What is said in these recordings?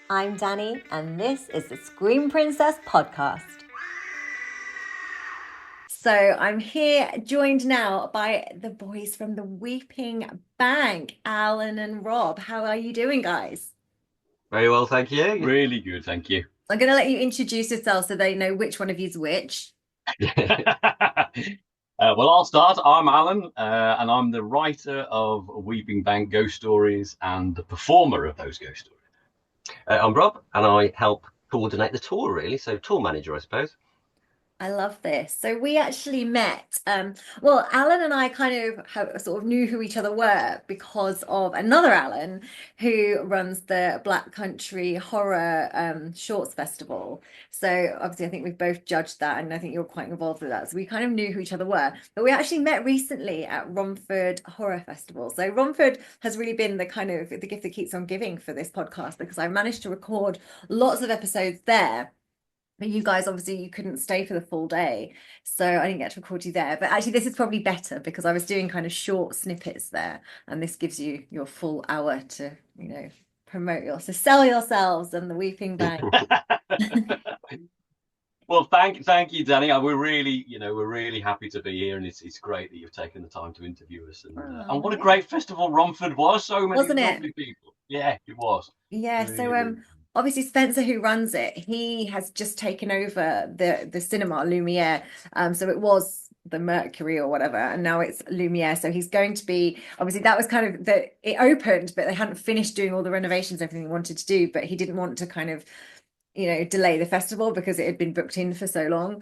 I'm Danny, and this is the Screen Princess podcast. So I'm here joined now by the boys from the Weeping Bank, Alan and Rob. How are you doing, guys? Very well, thank you. Really good, thank you. I'm going to let you introduce yourselves so they know which one of you's which. Well, I'll start. I'm Alan, and I'm the writer of Weeping Bank Ghost Stories and the performer of those ghost stories. I'm Rob, and I help coordinate the tour, really. So, tour manager, I suppose. I love this. So we actually met. Well, Alan and I kind of sort of knew who each other were because of another Alan who runs the Black Country Horror Shorts Festival. So obviously, I think we've both judged that, and I think you're quite involved with that. So we kind of knew who each other were. But we actually met recently at Romford Horror Festival. So Romford has really been the kind of the gift that keeps on giving for this podcast because I managed to record lots of episodes there. But you guys, obviously, you couldn't stay for the full day. So I didn't get to record you there. But actually, this is probably better because I was doing kind of short snippets there. And this gives you your full hour to, promote to sell yourselves and the Weeping Bank. Well, thank you, Danny. We're really happy to be here, and it's great that you've taken the time to interview us. And what a great festival Romford was! So many Wasn't lovely it? people. Yeah, it was. Yeah. So obviously Spencer, who runs it, he has just taken over the cinema Lumiere. So it was the Mercury or whatever, and now it's Lumiere. So he's going to be obviously that was kind of it opened, but they hadn't finished doing all the renovations, everything they wanted to do. But he didn't want to kind of delay the festival because it had been booked in for so long.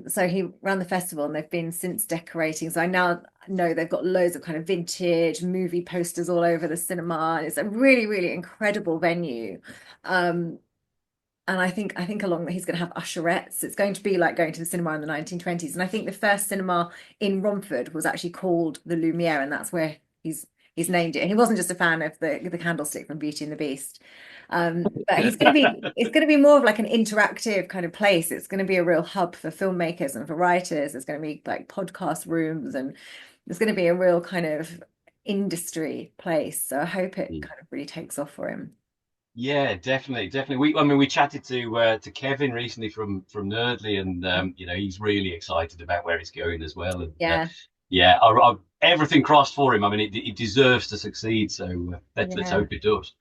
So he ran the festival and they've been since decorating. So I now know they've got loads of kind of vintage movie posters all over the cinema. It's a really, really incredible venue. And I think along that he's going to have usherettes. It's going to be like going to the cinema in the 1920s. And I think the first cinema in Romford was actually called the Lumiere, and that's where he's named it. And he wasn't just a fan of the candlestick from Beauty and the Beast. But it's going to be more of like an interactive kind of place. It's going to be a real hub for filmmakers and for writers. It's going to be like podcast rooms, and it's going to be a real kind of industry place. So I hope it kind of really takes off for him. Yeah, definitely. We chatted to Kevin recently from Nerdly, and he's really excited about where it's going as well. And everything crossed for him. I mean, it deserves to succeed. So let's hope it does.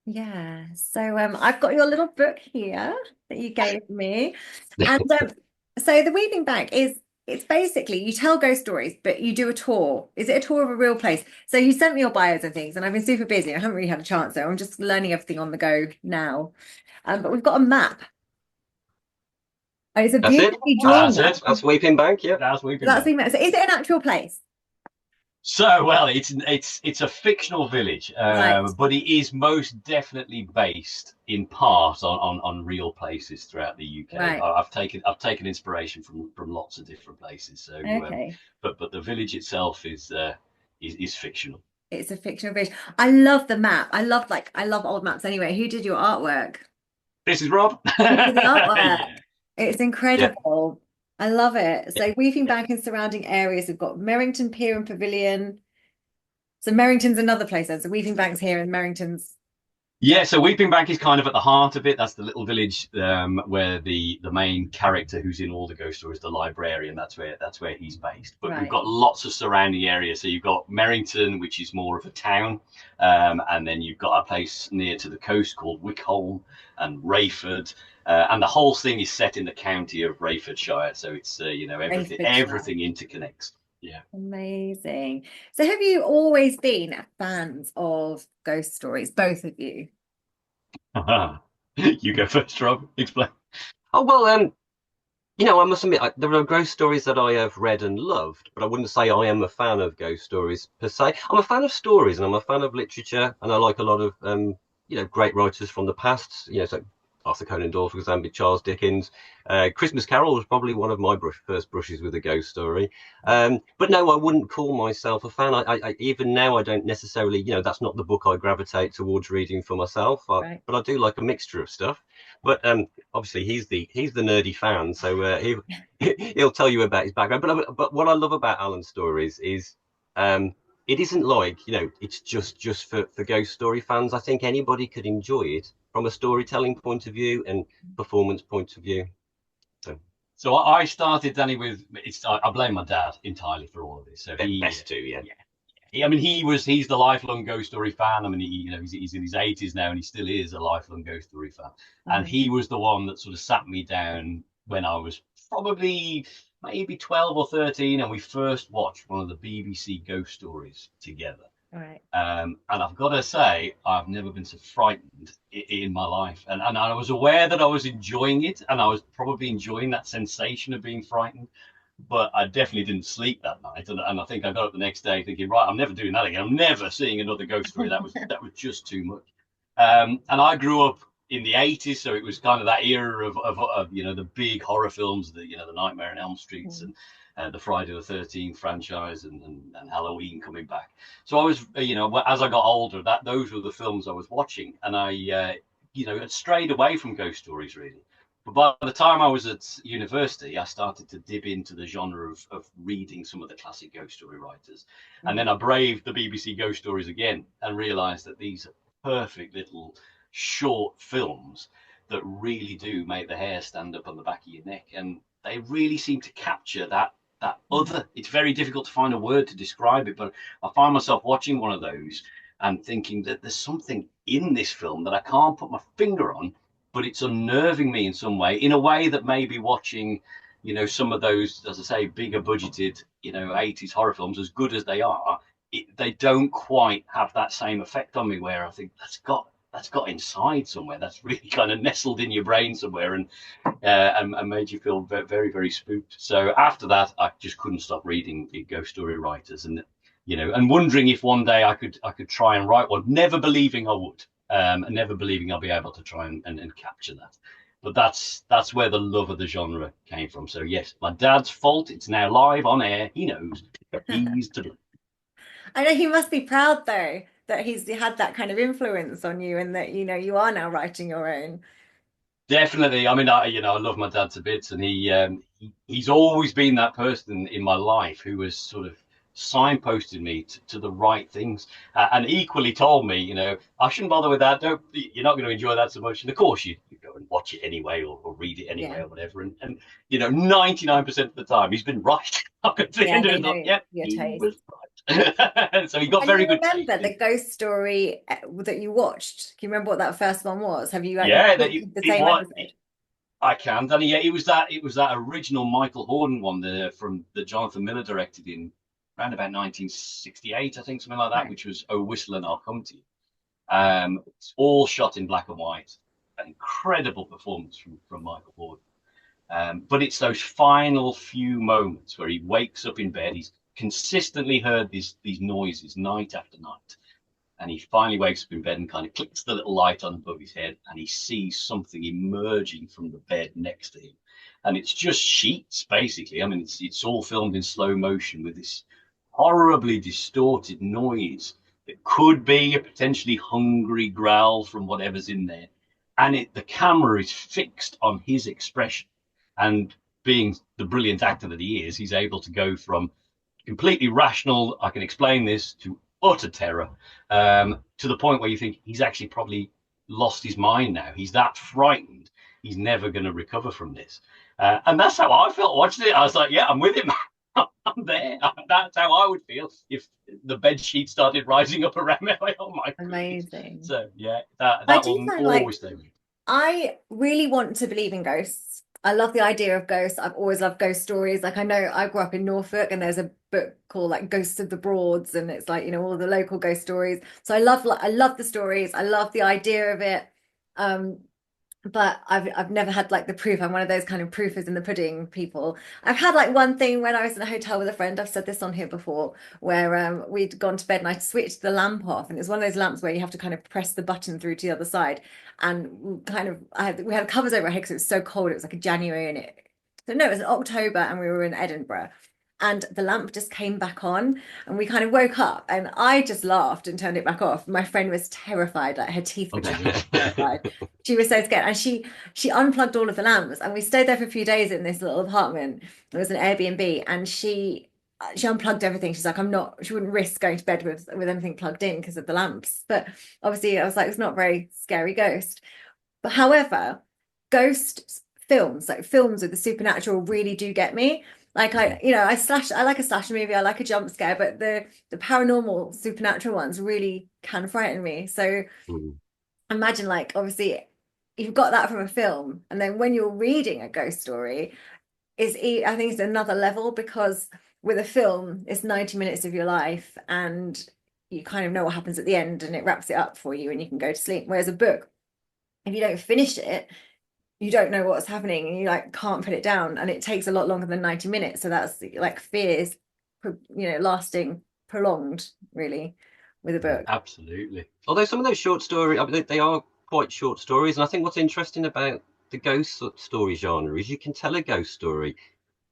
Yeah. So I've got your little book here that you gave me, and so the Weaving Bank it's basically you tell ghost stories, but you do a tour. Is it a tour of a real place? So you sent me your bios and things, and I've been super busy. I haven't really had a chance, so I'm just learning everything on the go now. But we've got a map. And it's a That's it. beautifully drawn map. That's Weeping Bank. Yeah, That's Weeping That's Bank. the map. So is it an actual place? So, well, it's a fictional village, Right. but it is most definitely based in part on real places throughout the UK. Right. I've taken inspiration from lots of different places. So, Okay. but the village itself is fictional. It's a fictional village. I love the map. I love old maps anyway. Who did your artwork? This is Rob. Who did the artwork? Yeah. It's incredible. I love it. So Weaving Bank and surrounding areas, we've got Merrington Pier and Pavilion. So Merrington's another place then. So Weaving Bank's here and Merrington's. Yeah, so Weeping Bank is kind of at the heart of it. That's the little village where the main character who's in all the ghost stories, the librarian, that's where he's based. But Right. we've got lots of surrounding areas. So you've got Merrington, which is more of a town, and then you've got a place near to the coast called Wickholm and Rayford, and the whole thing is set in the county of Rayfordshire. So it's everything interconnects. Yeah. Amazing. So have you always been fans of ghost stories, both of you? You go first, Rob. Explain. Oh well, I must admit there are ghost stories that I have read and loved, but I wouldn't say I am a fan of ghost stories per se. I'm a fan of stories and I'm a fan of literature, and I like a lot of great writers from the past. So Arthur Conan Doyle, for example, Charles Dickens. Christmas Carol was probably one of my first brushes with a ghost story. But no, I wouldn't call myself a fan. I even now I don't necessarily, that's not the book I gravitate towards reading for myself. Right. But I do like a mixture of stuff. But obviously he's the nerdy fan, so he'll tell you about his background. But what I love about Alan's stories is it isn't like, it's just for ghost story fans. I think anybody could enjoy it from a storytelling point of view and performance point of view. So I started, Danny, with I blame my dad entirely for all of this. So best to, yeah. I mean, he's the lifelong ghost story fan. I mean, he's in his 80s now, and he still is a lifelong ghost story fan. And he was the one that sort of sat me down when I was probably maybe 12 or 13, and we first watched one of the BBC ghost stories together. All right. And I've got to say, I've never been so frightened in my life. And I was aware that I was enjoying it, and I was probably enjoying that sensation of being frightened. But I definitely didn't sleep that night. And I think I got up the next day thinking, right, I'm never doing that again. I'm never seeing another ghost story. That was just too much. And I grew up in the 80s, so it was kind of that era of the big horror films, the Nightmare on Elm Streets and the Friday the 13th franchise and Halloween coming back. So I was, as I got older, those were the films I was watching, and I had strayed away from ghost stories really. But by the time I was at university, I started to dip into the genre of reading some of the classic ghost story writers. And then I braved the BBC ghost stories again and realized that these are perfect little short films that really do make the hair stand up on the back of your neck. And they really seem to capture that other. It's very difficult to find a word to describe it, but I find myself watching one of those and thinking that there's something in this film that I can't put my finger on, but it's unnerving me in some way, in a way that maybe watching, some of those, as I say, bigger budgeted, 80s horror films, as good as they are, they don't quite have that same effect on me, where I think that's got inside somewhere, that's really kind of nestled in your brain somewhere and made you feel very, very, very spooked. So after that, I just couldn't stop reading the ghost story writers and wondering if one day I could try and write one, never believing I would. And never believing I'll be able to try and capture that. But that's where the love of the genre came from. So yes, my dad's fault. It's now live on air. He knows. He's to blame. I know he must be proud though that he's had that kind of influence on you, and that you are now writing your own. Definitely. I mean, I love my dad to bits, and he's always been that person in my life who has sort of signposted me to the right things, and equally told me, I shouldn't bother with that. You're not going to enjoy that so much. And of course, you go and watch it anyway, or read it anyway, or whatever. And 99% of the time, he's been right. At the end of it, he was right. So he got very good. Remember the ghost story that you watched? Can you remember what that first one was? Have you? The same episode? I can, Danny. Yeah, it was that original Michael Horden one from the Jonathan Miller directed in around about 1968, I think, something like that, right. Which was Oh Whistler, I'll Come to You. It's all shot in black and white. An incredible performance from Michael Horden. But it's those final few moments where he wakes up in bed. He's consistently heard these noises night after night. And he finally wakes up in bed and kind of clicks the little light on above his head, and he sees something emerging from the bed next to him. And it's just sheets, basically. I mean, it's all filmed in slow motion with this horribly distorted noise that could be a potentially hungry growl from whatever's in there. And the camera is fixed on his expression. And being the brilliant actor that he is, he's able to go from completely rational, I can explain this, to utter terror, to the point where you think he's actually probably lost his mind now. He's that frightened. He's never going to recover from this. And that's how I felt watching it. I was like, yeah, I'm with him. I'm there. That's how I would feel if the bed sheet started rising up around me. Like, oh my God. Amazing. So yeah, that will always stay with me. I really want to believe in ghosts. I love the idea of ghosts. I've always loved ghost stories. Like, I know I grew up in Norfolk, and there's a book called like Ghosts of the Broads, and it's like, all the local ghost stories. So I love the stories. I love the idea of it. But I've never had like the proof. I'm one of those kind of proof is in the pudding people. I've had like one thing when I was in a hotel with a friend. I've said this on here before, where we'd gone to bed and I switched the lamp off, and it's one of those lamps where you have to kind of press the button through to the other side. And we had covers over our head because it was so cold. It was like a January, and it was in October, and we were in Edinburgh. And the lamp just came back on, and we kind of woke up, and I just laughed and turned it back off. My friend was terrified, like her teeth were terrified. She was so scared, and she unplugged all of the lamps, and we stayed there for a few days in this little apartment. It was an Airbnb, and she she unplugged everything. She's like, she wouldn't risk going to bed with anything plugged in because of the lamps. But obviously I was like, it's not a very scary ghost. But however, ghost films, like films with the supernatural, really do get me. Like I like a slasher movie, I like a jump scare, but the paranormal supernatural ones really can frighten me. So Mm. imagine, like, obviously you've got that from a film, and then when you're reading a ghost story, I think it's another level, because with a film, it's 90 minutes of your life and you kind of know what happens at the end and it wraps it up for you and you can go to sleep. Whereas a book, if you don't finish it, you don't know what's happening and you like can't put it down, and it takes a lot longer than 90 minutes. So that's like fears, lasting prolonged, really, with a book. Absolutely. Although some of those short stories, I mean, they are quite short stories, and I think what's interesting about the ghost story genre is you can tell a ghost story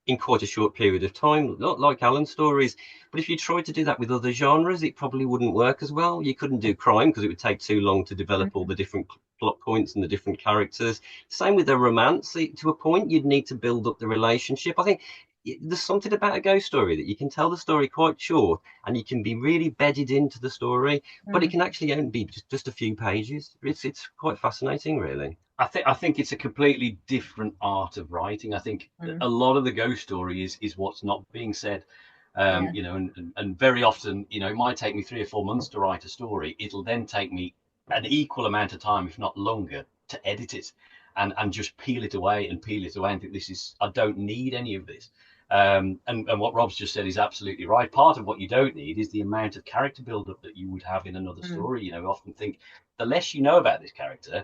in quite a short period of time, not like Alan's stories. But if you tried to do that with other genres, it probably wouldn't work as well. You couldn't do crime because it would take too long to develop all the different plot points and the different characters. Same with the romance. To a point, you'd need to build up the relationship. I think there's something about a ghost story that you can tell the story quite short and you can be really bedded into the story, but it can actually only be just a few pages. It's quite fascinating, really. I think it's a completely different art of writing. I think a lot of the ghost story is what's not being said. Yeah. And very often, it might take me 3 or 4 months to write a story. It'll then take me an equal amount of time, if not longer, to edit it and just peel it away and think I don't need any of this. And what Rob's just said is absolutely right. Part of what you don't need is the amount of character build-up that you would have in another story. I often think the less you know about this character,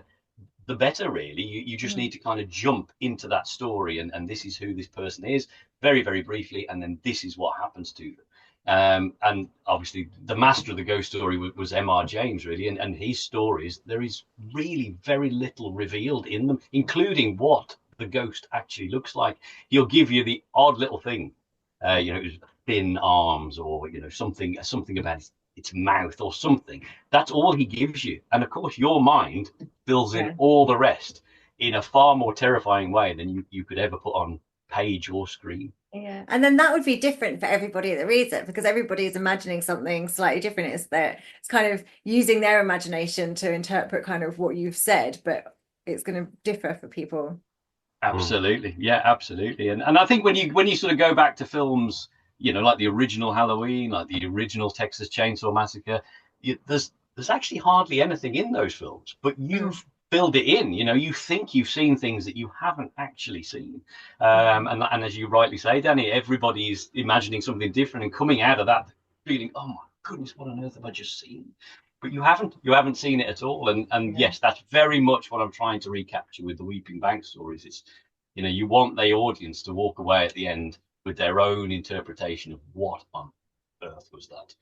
the better, really. You just need to kind of jump into that story, and this is who this person is, very, very briefly, and then this is what happens to them. And obviously, the master of the ghost story was M.R. James, really, and his stories, there is really very little revealed in them, including what the ghost actually looks like. He'll give you the odd little thing, thin arms, or something about its mouth or something. That's all he gives you, and of course your mind fills in all the rest in a far more terrifying way than you could ever put on page or screen. Yeah, and then that would be different for everybody that reads it, because everybody is imagining something slightly different. It's kind of using their imagination to interpret kind of what you've said, but it's going to differ for people. Absolutely. Yeah, absolutely. And I think when you sort of go back to films, like the original Halloween, like the original Texas Chainsaw Massacre, there's actually hardly anything in those films, but you've filled it in. You think you've seen things that you haven't actually seen. And as you rightly say, Danny, everybody's imagining something different and coming out of that feeling, oh my goodness, what on earth have I just seen? But you haven't seen it at all. And yes, that's very much what I'm trying to recapture with the Weeping Bank stories. It's, you want the audience to walk away at the end with their own interpretation of what on earth was that.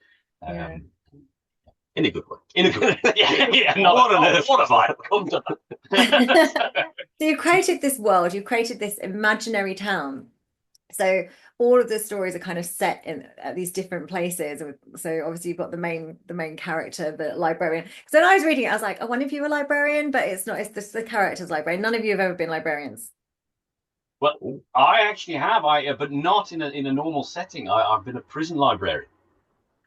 In a good way. In a good way. Yeah. What on earth? What have I come to that? So you created this world, you created this imaginary town. So all of the stories are kind of set at these different places. So obviously you've got the main character, the librarian. So when I was reading it, I was like, oh, one of you a librarian, but it's not. It's just the character's librarian. None of you have ever been librarians. Well, I actually have, but not in a normal setting. I've been a prison librarian.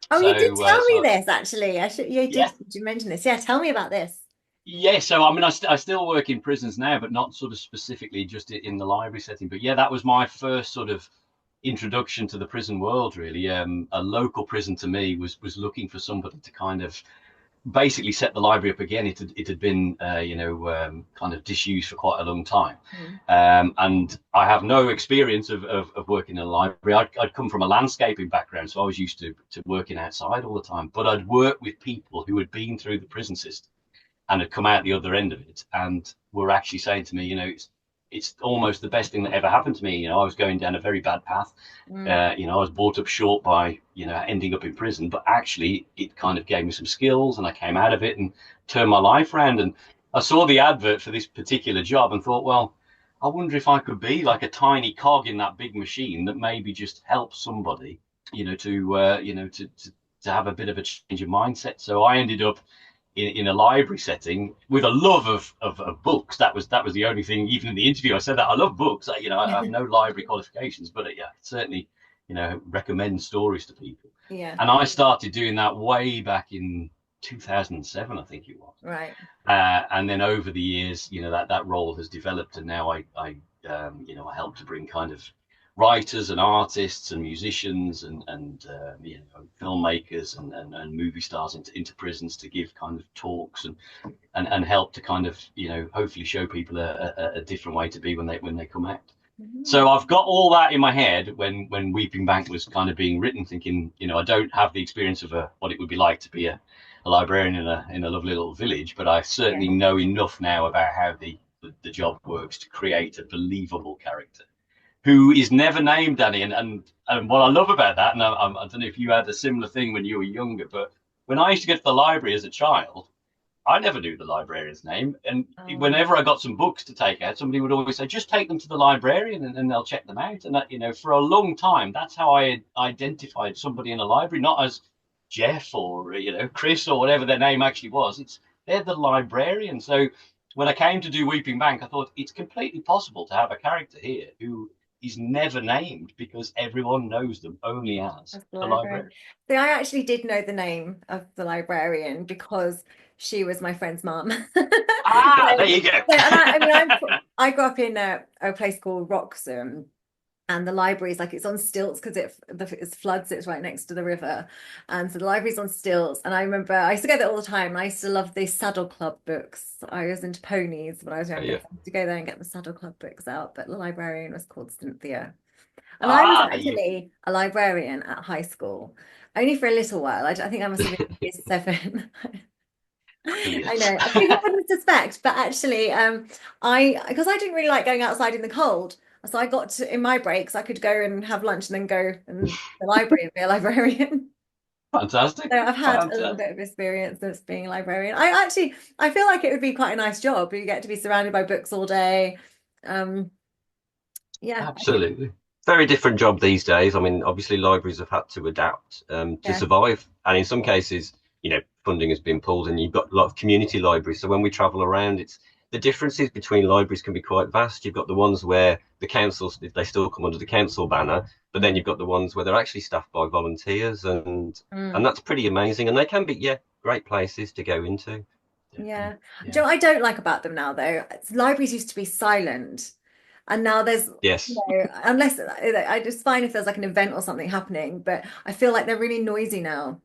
Oh, you did tell me this, actually. Did you mention this? Yeah, tell me about this. Yeah, so I mean, I still work in prisons now, but not sort of specifically just in the library setting. But yeah, that was my first sort of introduction to the prison world, really. A local prison to me was looking for somebody to kind of basically set the library up again. It had been kind of disused for quite a long time. And I have no experience of working in a library. I'd come from a landscaping background, so I was used to working outside all the time, but I'd worked with people who had been through the prison system and had come out the other end of it and were actually saying to me, it's almost the best thing that ever happened to me. I was going down a very bad path. I was brought up short by, ending up in prison, but actually it kind of gave me some skills and I came out of it and turned my life around. And I saw the advert for this particular job and thought, well, I wonder if I could be like a tiny cog in that big machine that maybe just helps somebody, to have a bit of a change of mindset. So I ended up in a library setting with a love of books. That was the only thing. Even in the interview, I said that I love books. I have no library qualifications, but it certainly recommend stories to people. Yeah. And I started doing that way back in 2007, I think it was. Right. And then over the years, that role has developed, and now I help to bring kind of writers and artists and musicians and filmmakers and movie stars into prisons to give kind of talks and help to kind of hopefully show people a different way to be when they come out. So I've got all that in my head when Weeping Bank was kind of being written, thinking, I don't have the experience of what it would be like to be a librarian in a lovely little village, but I certainly know enough now about how the job works to create a believable character who is never named, Danny. And what I love about that, and I don't know if you had a similar thing when you were younger, but when I used to get to the library as a child, I never knew the librarian's name. And whenever I got some books to take out, somebody would always say, just take them to the librarian and they'll check them out. And that, for a long time, that's how I identified somebody in a library, not as Jeff or, Chris or whatever their name actually was. They're the librarian. So when I came to do Weeping Bank, I thought it's completely possible to have a character here who is never named because everyone knows them only as the librarian. So I actually did know the name of the librarian because she was my friend's mum. There you go. I grew up in a place called Wroxham, and the library is it's on stilts because it floods. It's right next to the river, and so the library's on stilts. And I remember I used to go there all the time. I used to love the Saddle Club books. I was into ponies when I was younger. I used to go there and get the Saddle Club books out. But the librarian was called Cynthia, and I was actually a librarian at high school, only for a little while. I think I must have been 7. I know. People wouldn't suspect, but actually, because I didn't really like going outside in the cold. So I got to, in my breaks, I could go and have lunch and then go in the library and be a librarian. Fantastic. So I've had a little bit of experience as being a librarian. I feel like it would be quite a nice job. You get to be surrounded by books all day. Yeah. Absolutely. Very different job these days. I mean, obviously libraries have had to adapt to survive. And in some cases, funding has been pulled and you've got a lot of community libraries. So when we travel around, the differences between libraries can be quite vast. You've got the ones where the councils, they still come under the council banner, but then you've got the ones where they're actually staffed by volunteers, and that's pretty amazing. And they can be, great places to go into. Yeah. Do you know what I don't like about them now, though? Libraries used to be silent, and now there's unless I just find if there's an event or something happening, but I feel like they're really noisy now.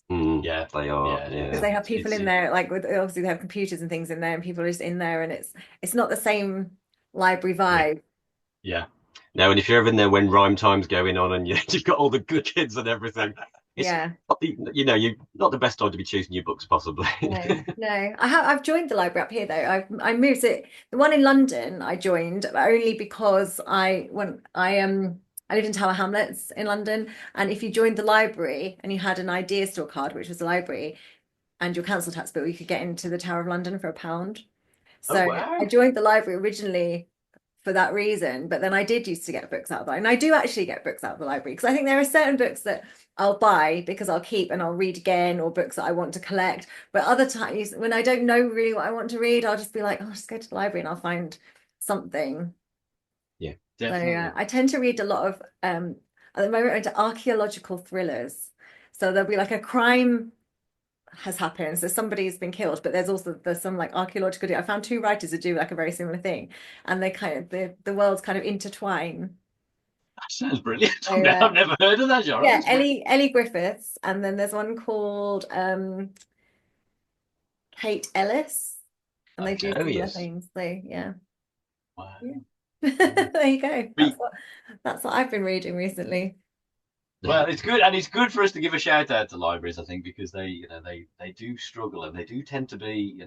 Yeah, they are. Because they have people in there, obviously they have computers and things in there, and people are just in there, and it's not the same library vibe. Yeah. No, and if you're ever in there when rhyme time's going on and you've got all the good kids and everything, you're not the best time to be choosing your books, possibly. No. I've joined the library up here though. I moved it. The one in London I joined only because I lived in Tower Hamlets in London, and if you joined the library and you had an idea store card, which was the library, and your council tax bill, you could get into the Tower of London for £1. So wow. I joined the library originally for that reason, but then I did used to get books out of the library, and I do actually get books out of the library because I think there are certain books that I'll buy because I'll keep and I'll read again, or books that I want to collect. But other times when I don't know really what I want to read, I'll just be like, I'll just go to the library and I'll find something. Yeah. Definitely. So I tend to read a lot of at the moment into archaeological thrillers. So there'll be a crime has happened, so somebody's been killed, but there's some archaeological. I found 2 writers who do a very similar thing, and they kind of the worlds kind of intertwine. That sounds brilliant. So, I've never heard of that genre. Yeah, Ellie Griffiths, and then there's one called Kate Ellis, and they do similar things. So yeah. Wow. Yeah. There you go. That's what I've been reading recently. Well, it's good, and it's good for us to give a shout out to libraries, I think, because they do struggle, and they do tend to be,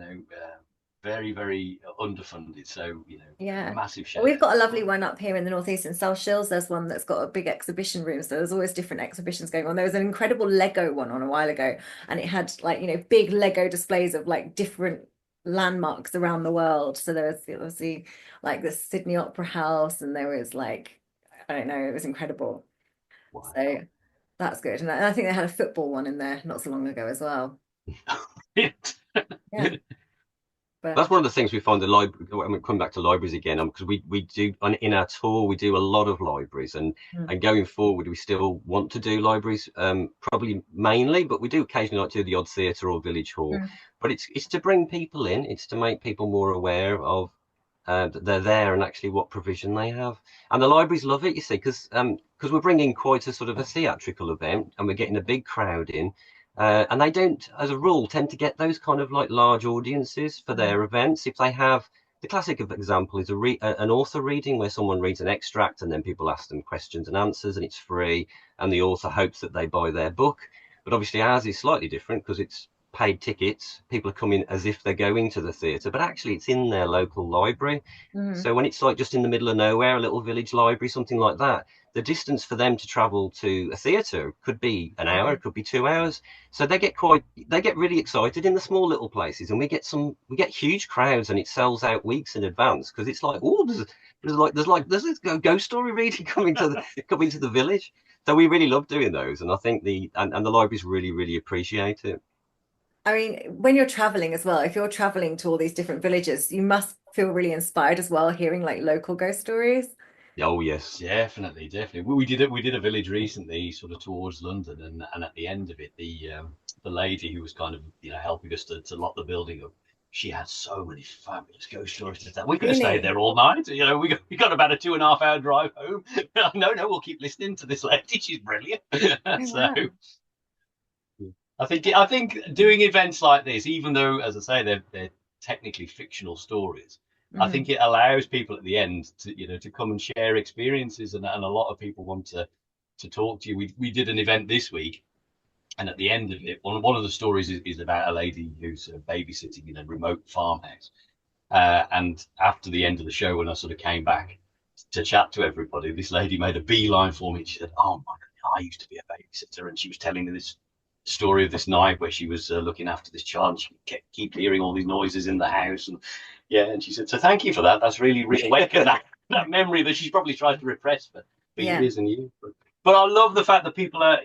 very, very underfunded. So, a massive shout. We've got a lovely one up here in the northeast in South Shields. There's one that's got a big exhibition room, so there's always different exhibitions going on. There was an incredible Lego one on a while ago, and it had big Lego displays of different landmarks around the world. So there was obviously the Sydney Opera House, and there was I don't know, it was incredible. Wow. So that's good, and I think they had a football one in there not so long ago as well. Yeah. But That's one of the things we find the library. I mean, coming back to libraries again, because we do in our tour we do a lot of libraries, mm, and going forward we still want to do libraries, probably mainly, but we do occasionally like to do the odd theatre or village hall. mm, But it's to bring people in, it's to make people more aware of that they're there and actually what provision they have. And the libraries love it, you see, because we're bringing quite a sort of a theatrical event, and we're getting a big crowd in. And they don't, as a rule, tend to get those kind of like large audiences for mm, their events. If they have the classic example is an author reading where someone reads an extract and then people ask them questions and answers and it's free, and the author hopes that they buy their book. But obviously ours is slightly different because it's paid tickets. People are coming as if they're going to the theatre, but actually it's in their local library. mm, So when it's like just in the middle of nowhere, a little village library, something like that, the distance for them to travel to a theatre could be an hour, mm. it could be 2 hours. So they get really excited in the small little places, and we get huge crowds, and it sells out weeks in advance because it's like, oh, there's this ghost story reading coming to the village. So we really love doing those, and I think the libraries really really appreciate it. I mean, when you're traveling as well, if you're traveling to all these different villages, you must feel really inspired as well, hearing like local ghost stories. Oh yes. Definitely, definitely. We did a village recently, sort of towards London, and at the end of it, the lady who was kind of helping us to lock the building up, she had so many fabulous ghost stories to tell. We could have stayed Really? there all night. We got about a 2.5 hour drive home. No, no, we'll keep listening to this lady. She's brilliant. Oh, So wow. I think doing events like this, even though, as I say, they're technically fictional stories, I Mm, think it allows people at the end to come and share experiences, and a lot of people want to talk to you. We did an event this week, and at the end of it, one of the stories is about a lady who's babysitting in a remote farmhouse. And after the end of the show, when I sort of came back to chat to everybody, this lady made a beeline for me. She said, "Oh my God, I used to be a babysitter," and she was telling me this story of this night where she was looking after this child. And she kept hearing all these noises in the house, and yeah, and she said, "So thank you for that. That's really reawakened that memory that she's probably tried to repress for yeah. years and years." But I love the fact that people are,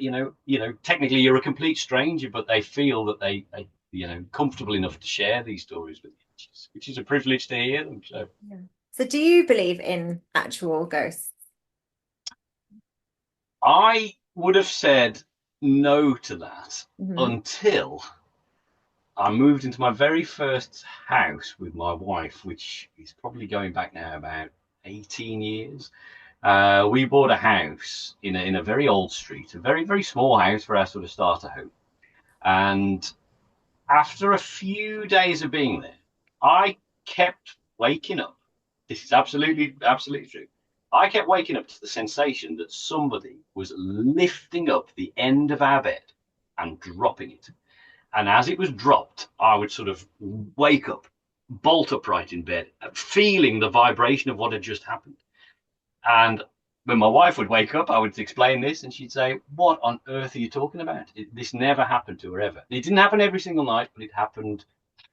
technically you're a complete stranger, but they feel that they comfortable enough to share these stories with you, which is a privilege to hear them. So Yeah. So do you believe in actual ghosts? I would have said no to that Hmm. until I moved into my very first house with my wife, which is probably going back now about 18 years. We bought a house in a very old street, a very, very small house for our sort of starter home. And after a few days of being there, I kept waking up. This is absolutely, absolutely true. I kept waking up to the sensation that somebody was lifting up the end of our bed and dropping it. And as it was dropped, I would sort of wake up, bolt upright in bed, feeling the vibration of what had just happened. And when my wife would wake up, I would explain this, and she'd say, "What on earth are you talking about? This never happened to her ever." It didn't happen every single night, but it happened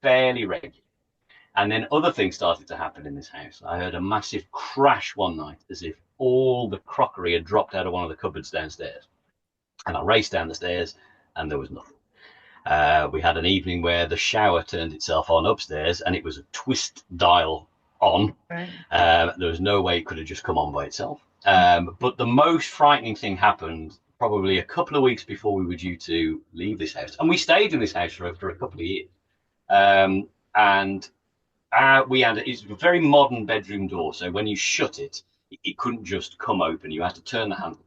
fairly regularly. And then other things started to happen in this house. I heard a massive crash one night, as if all the crockery had dropped out of one of the cupboards downstairs. And I raced down the stairs, and there was nothing. We had an evening where the shower turned itself on upstairs, and it was a twist dial on. Right. There was no way it could have just come on by itself. But the most frightening thing happened probably a couple of weeks before we were due to leave this house. And we stayed in this house for a couple of years. And we had it's a very modern bedroom door. So when you shut it, it couldn't just come open. You had to turn the handle.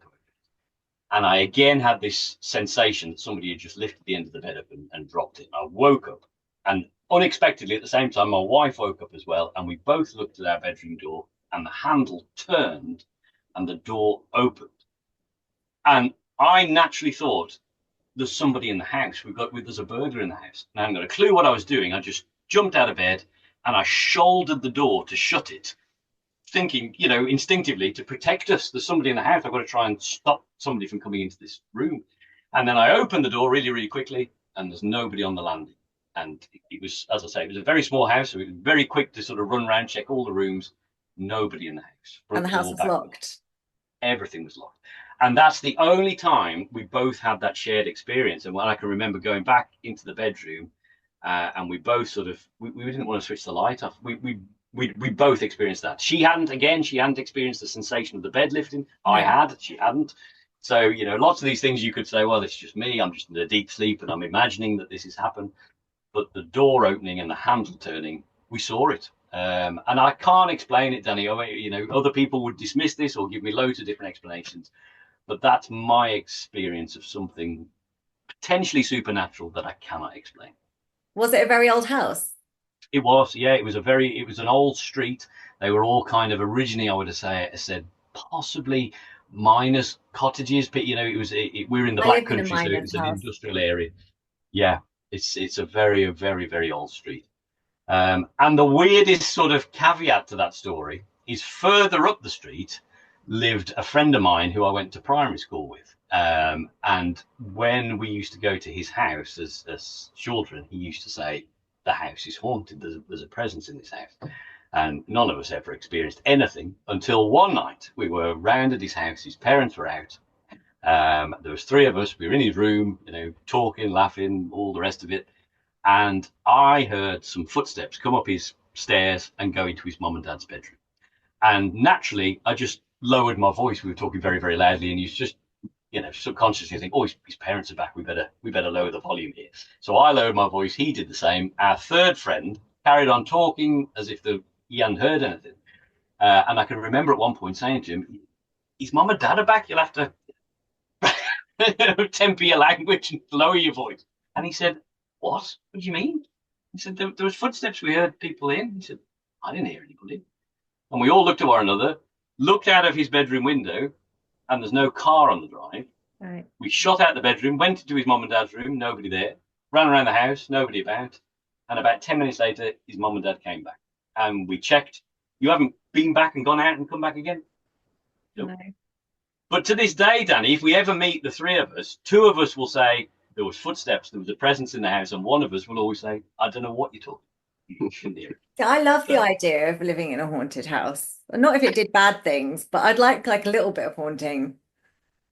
And I again had this sensation that somebody had just lifted the end of the bed up and dropped it. I woke up, and unexpectedly at the same time, my wife woke up as well. And we both looked at our bedroom door, and the handle turned and the door opened. And I naturally thought, there's somebody in the house. There's a burglar in the house. And I haven't got a clue what I was doing. I just jumped out of bed and I shouldered the door to shut it, thinking, instinctively, to protect us. There's somebody in the house. I've got to try and stop somebody from coming into this room. And then I opened the door really, really quickly, and there's nobody on the landing. And it was, as I say, it was a very small house, so it was very quick to sort of run around, check all the rooms. Nobody in the house. And the Front house door, was back door. locked. Everything was locked. And that's the only time we both had that shared experience. And when I can remember going back into the bedroom, and we both sort of we didn't want to switch the light off. We both experienced that. She hadn't experienced the sensation of the bed lifting. I had, she hadn't. So, you know, lots of these things you could say, well, it's just me. I'm just in a deep sleep and I'm imagining that this has happened. But the door opening and the handle turning, we saw it. And I can't explain it, Danny. You know, other people would dismiss this or give me loads of different explanations. But that's my experience of something potentially supernatural that I cannot explain. Was it a very old house? It was, yeah. It was an old street. They were all kind of originally, I would have said possibly miners, cottages, but you know, we're in the Black Country, so it was an industrial area. Yeah, it's a very, very, very old street. And the weirdest sort of caveat to that story is further up the street lived a friend of mine who I went to primary school with. And when we used to go to his house as children, he used to say, the house is haunted. There's a presence in this house. And none of us ever experienced anything until one night we were round at his house. His parents were out. There was three of us. We were in his room, you know, talking, laughing, all the rest of it. And I heard some footsteps come up his stairs and go into his mum and dad's bedroom. And naturally, I just lowered my voice. We were talking very, very loudly, and he's just, you know, subconsciously think, oh, his parents are back. We better lower the volume here. So I lowered my voice. He did the same. Our third friend carried on talking as if he hadn't heard anything. And I can remember at one point saying to him, his mum and dad are back. You'll have to temper your language and lower your voice. And he said, what do you mean? He said, there was footsteps. We heard people in. He said, I didn't hear anybody. And we all looked at one another, looked out of his bedroom window, and there's no car on the drive. Right. We shot out the bedroom, went into his mum and dad's room, nobody there. Ran around the house, nobody about. And about 10 minutes later, his mum and dad came back. And we checked. You haven't been back and gone out and come back again? Nope. No. But to this day, Danny, if we ever meet the three of us, two of us will say, there was footsteps, there was a presence in the house, and one of us will always say, I don't know what you're talking about. I love the idea of living in a haunted house. Not if it did bad things, but I'd like a little bit of haunting.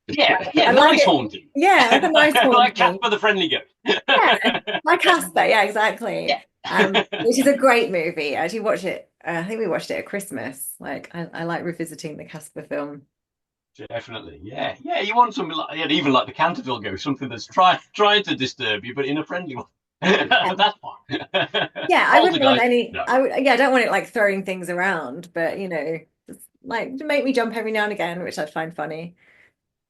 Yeah, nice haunting. Yeah, like a nice haunting. Like Casper the Friendly Ghost. Yeah, like Casper, yeah, exactly. Yeah. Which is a great movie. I actually watched it. I think we watched it at Christmas. Like I like revisiting the Casper film. Definitely, yeah. You want something like, even like the Canterville Ghost, something that's trying to disturb you, but in a friendly way. That's fine. Yeah, I wouldn't want any. No. I don't want it like throwing things around, but you know, just like make me jump every now and again, which I find funny.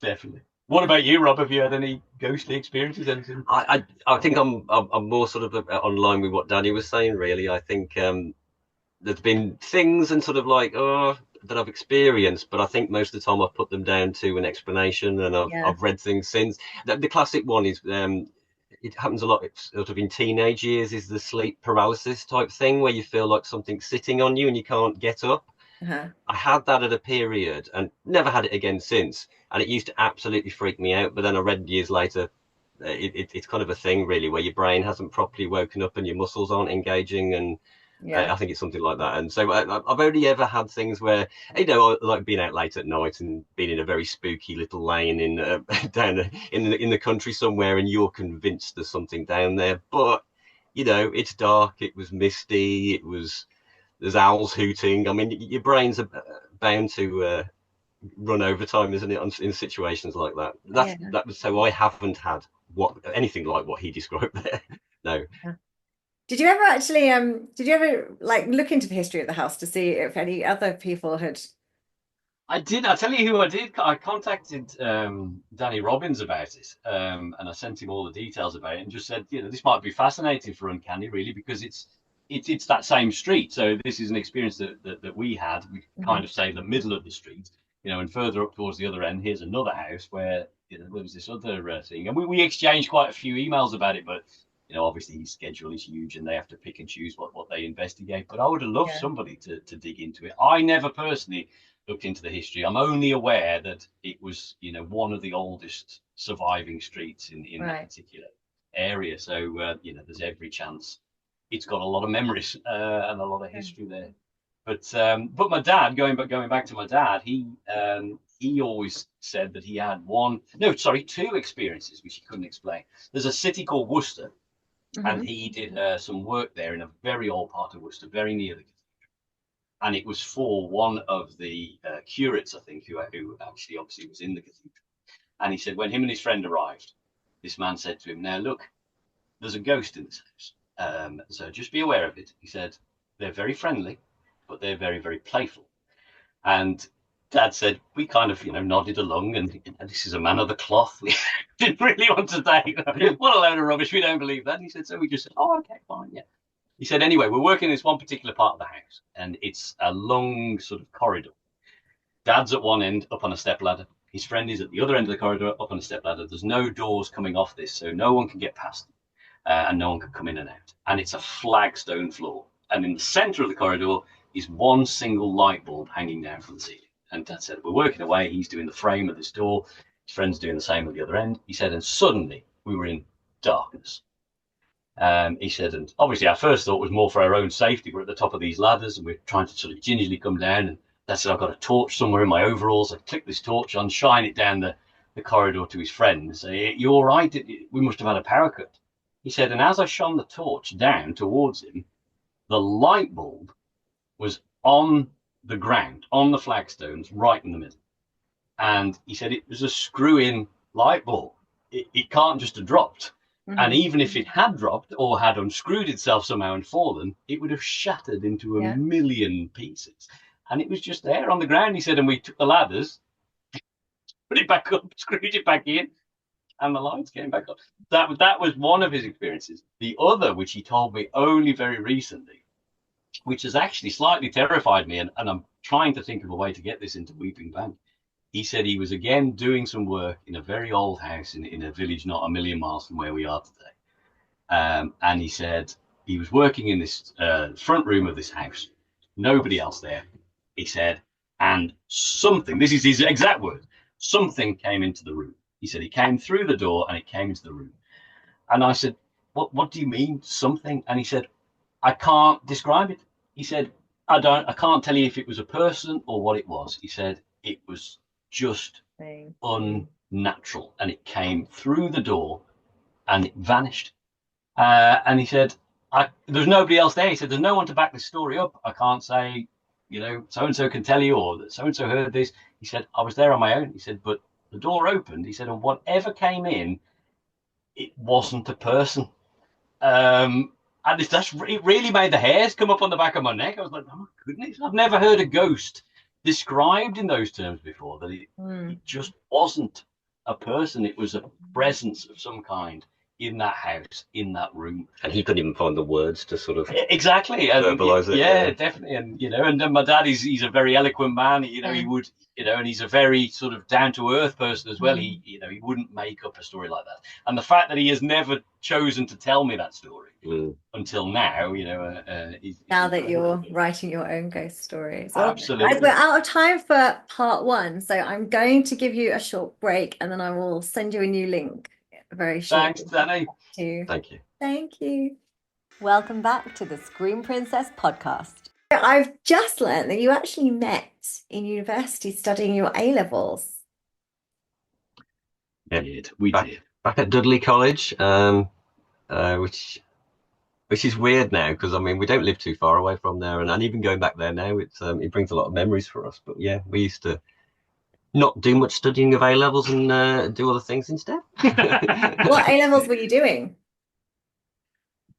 Definitely. What about you, Rob? Have you had any ghostly experiences? Anything? I think I'm more sort of online with what Danny was saying. Really, I think there's been things and sort of like that I've experienced, but I think most of the time I've put them down to an explanation, and I've read things since. The classic one is it happens a lot sort of in teenage years, is the sleep paralysis type thing where you feel like something's sitting on you and you can't get up. I had that at a period and never had it again since, and it used to absolutely freak me out. But then I read years later it's kind of a thing really where your brain hasn't properly woken up and your muscles aren't engaging, and I think it's something like that. And so I've only ever had things where, you know, like being out late at night and being in a very spooky little lane in down in the country somewhere, and you're convinced there's something down there, but you know it's dark, it was misty, there's owls hooting. I mean, your brains are bound to run overtime, isn't it, in situations like that? That was so I haven't had anything like what he described there. No. Yeah. Did you ever like look into the history of the house to see if any other people had? I did. I'll tell you who I did. I contacted Danny Robbins about it, and I sent him all the details about it and just said, you know, this might be fascinating for Uncanny, really, because it's that same street. So this is an experience that we had. We kind of say the middle of the street, you know, and further up towards the other end, here's another house where, you know, there was this other thing. And we exchanged quite a few emails about it, but you know, obviously his schedule is huge and they have to pick and choose what they investigate. But I would have loved somebody to dig into it. I never personally looked into the history. I'm only aware that it was, you know, one of the oldest surviving streets in that particular area. So, you know, there's every chance it's got a lot of memories and a lot of history there. But my dad, going back to my dad, he always said that he had two experiences which he couldn't explain. There's a city called Worcester, and he did some work there in a very old part of Worcester, very near the cathedral. And it was for one of the curates, I think, who actually obviously was in the cathedral. And he said when him and his friend arrived, this man said to him, "Now look, there's a ghost in this house. So just be aware of it." He said, "They're very friendly, but they're very, very playful." And Dad said, we kind of, nodded along, and this is a man of the cloth. We didn't really want to say, what a load of rubbish. We don't believe that. And he said, so we just said, oh, okay, fine, yeah. He said, anyway, we're working in this one particular part of the house, and it's a long sort of corridor. Dad's at one end, up on a stepladder. His friend is at the other end of the corridor, up on a stepladder. There's no doors coming off this, so no one can get past them, and no one can come in and out. And it's a flagstone floor. And in the center of the corridor is one single light bulb hanging down from the ceiling. And Dad said, we're working away. He's doing the frame of this door. His friend's doing the same at the other end. He said, and suddenly we were in darkness. He said, and obviously our first thought was more for our own safety. We're at the top of these ladders and we're trying to sort of gingerly come down. And Dad said, I've got a torch somewhere in my overalls. I click this torch on, shine it down the corridor to his friend and say, you all right? We must have had a power cut. He said, and as I shone the torch down towards him, the light bulb was on the ground, on the flagstones, right in the middle. And he said it was a screw-in light bulb. It can't just have dropped. And even if it had dropped or had unscrewed itself somehow and fallen, it would have shattered into a million pieces. And it was just there on the ground, he said, and we took the ladders, put it back up, screwed it back in, and the lights came back up. That was one of his experiences. The other, which he told me only very recently, which has actually slightly terrified me, and I'm trying to think of a way to get this into Weeping Bank. He said he was again doing some work in a very old house in a village not a million miles from where we are today. And he said he was working in this front room of this house, nobody else there. He said, and something, this is his exact word, something came into the room. He said he came through the door and it came into the room. And I said, what do you mean something? And he said, I can't describe it. He said, I can't tell you if it was a person or what it was. He said it was just unnatural, and it came through the door and it vanished. And he said, there's nobody else there. He said, there's no one to back this story up. I can't say, so-and-so can tell you, or that so-and-so heard this. He said, I was there on my own. He said, but the door opened. He said, and whatever came in, it wasn't a person. And it really made the hairs come up on the back of my neck. I was like, oh, my goodness, I've never heard a ghost described in those terms before, that it just wasn't a person. It was a presence of some kind in that house, in that room. And he couldn't even find the words to sort of exactly verbalize it. Yeah, definitely. And and then my dad he's a very eloquent man. He would and he's a very sort of down to earth person as well. He wouldn't make up a story like that. And the fact that he has never chosen to tell me that story until now, now that you're writing your own ghost stories. Well, absolutely. We're out of time for part 1, so I'm going to give you a short break, and then I will send you a new link very shortly. Thanks, Danny. Thank you. Thank you. Welcome back to the Screen Princess podcast. I've just learned that you actually met in university studying your A-levels. Yeah, we did. Back at Dudley College, which is weird now, because I mean we don't live too far away from there, and even going back there now, it brings a lot of memories for us. But yeah, we used to not do much studying of A-levels and do other things instead. What A-levels were you doing?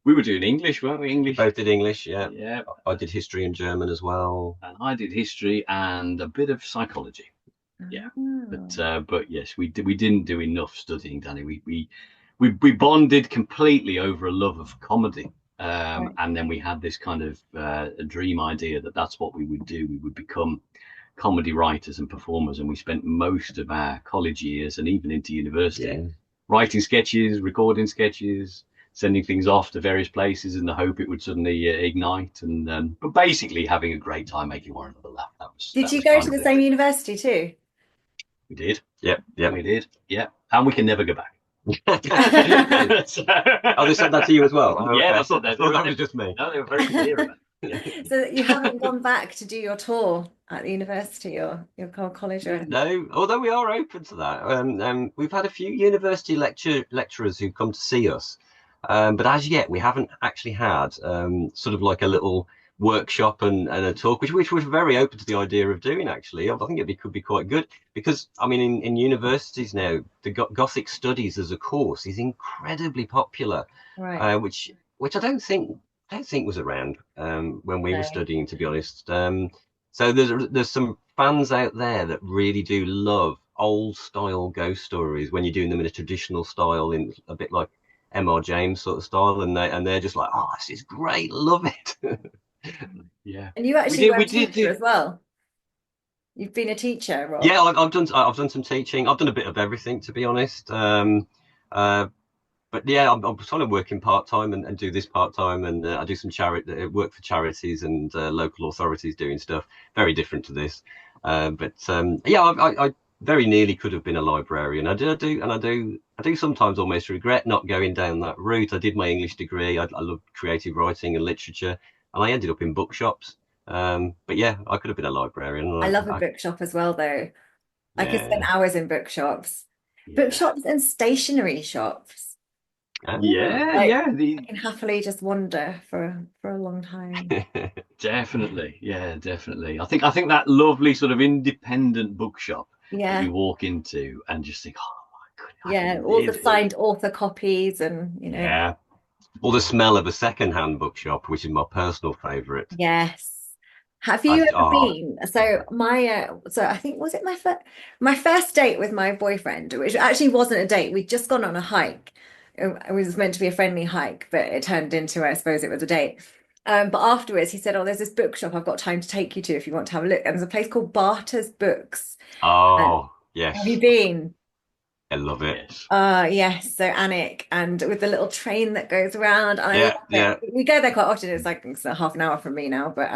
We were doing English, weren't we? English. Both did English, yeah. Yeah. I did history and German as well. And I did history and a bit of psychology. Yeah. But yes, we didn't do enough studying, Danny. We bonded completely over a love of comedy. Right. And then we had this kind of a dream idea that that's what we would do. We would become comedy writers and performers, and we spent most of our college years and even into university writing sketches, recording sketches, sending things off to various places in the hope it would suddenly ignite, and but basically having a great time making one another laugh. Did you go to the same university too? We did. Yep. We did. Yeah, and we can never go back. Oh, they said that to you as well? Oh, yeah, okay. That was just me. No, they were very clear about it. So you haven't gone back to do your tour at the university or your college or anything? No, although we are open to that. We've had a few university lecturers who come to see us, But as yet, we haven't actually had sort of like a little workshop and a talk, which was very open to the idea of doing. Actually, I think could be quite good because I mean, in universities now, the Gothic studies as a course is incredibly popular, Right. which I don't think was around when we were No. studying, to be honest. So there's some fans out there that really do love old style ghost stories when you're doing them in a traditional style, in a bit like M.R. James sort of style, and they're just like, oh, this is great, love it. Yeah, And you we actually did. were a We did teacher do. as well. You've been a teacher, Rob. Yeah, I've done some teaching. I've done a bit of everything, to be honest. Uh, but yeah, I'm sort of working part time and do this part time, and I do some charity work for charities and local authorities doing stuff very different to this. But yeah, I very nearly could have been a librarian. I do sometimes almost regret not going down that route. I did my English degree. I love creative writing and literature, and I ended up in bookshops. But yeah, I could have been a librarian. I love a bookshop as well, though. I could spend Yeah, hours in bookshops. yeah, Bookshops and stationery shops. Ooh, yeah, like yeah. I can happily just wander for a long time. Definitely, yeah, definitely. I think that lovely sort of independent bookshop that Yeah, you walk into and just think, oh my goodness, I yeah. could All the live here. signed author copies and Yeah, Or the smell of a second-hand bookshop, which is my personal favourite. yes. Have you ever Oh, been? So so I think was it my first date with my boyfriend, which actually wasn't a date. We'd just gone on a hike. It was meant to be a friendly hike, but it turned into, I suppose it was a date. But afterwards he said, "Oh, there's this bookshop I've got time to take you to if you want to have a look." And there's a place called Barter's Books. And oh, have you yes, been? I love it. yes. Yes, so Alnwick, and with the little train that goes around, and I Yeah, love it. yeah. We go there quite often. It's a half an hour from me now, but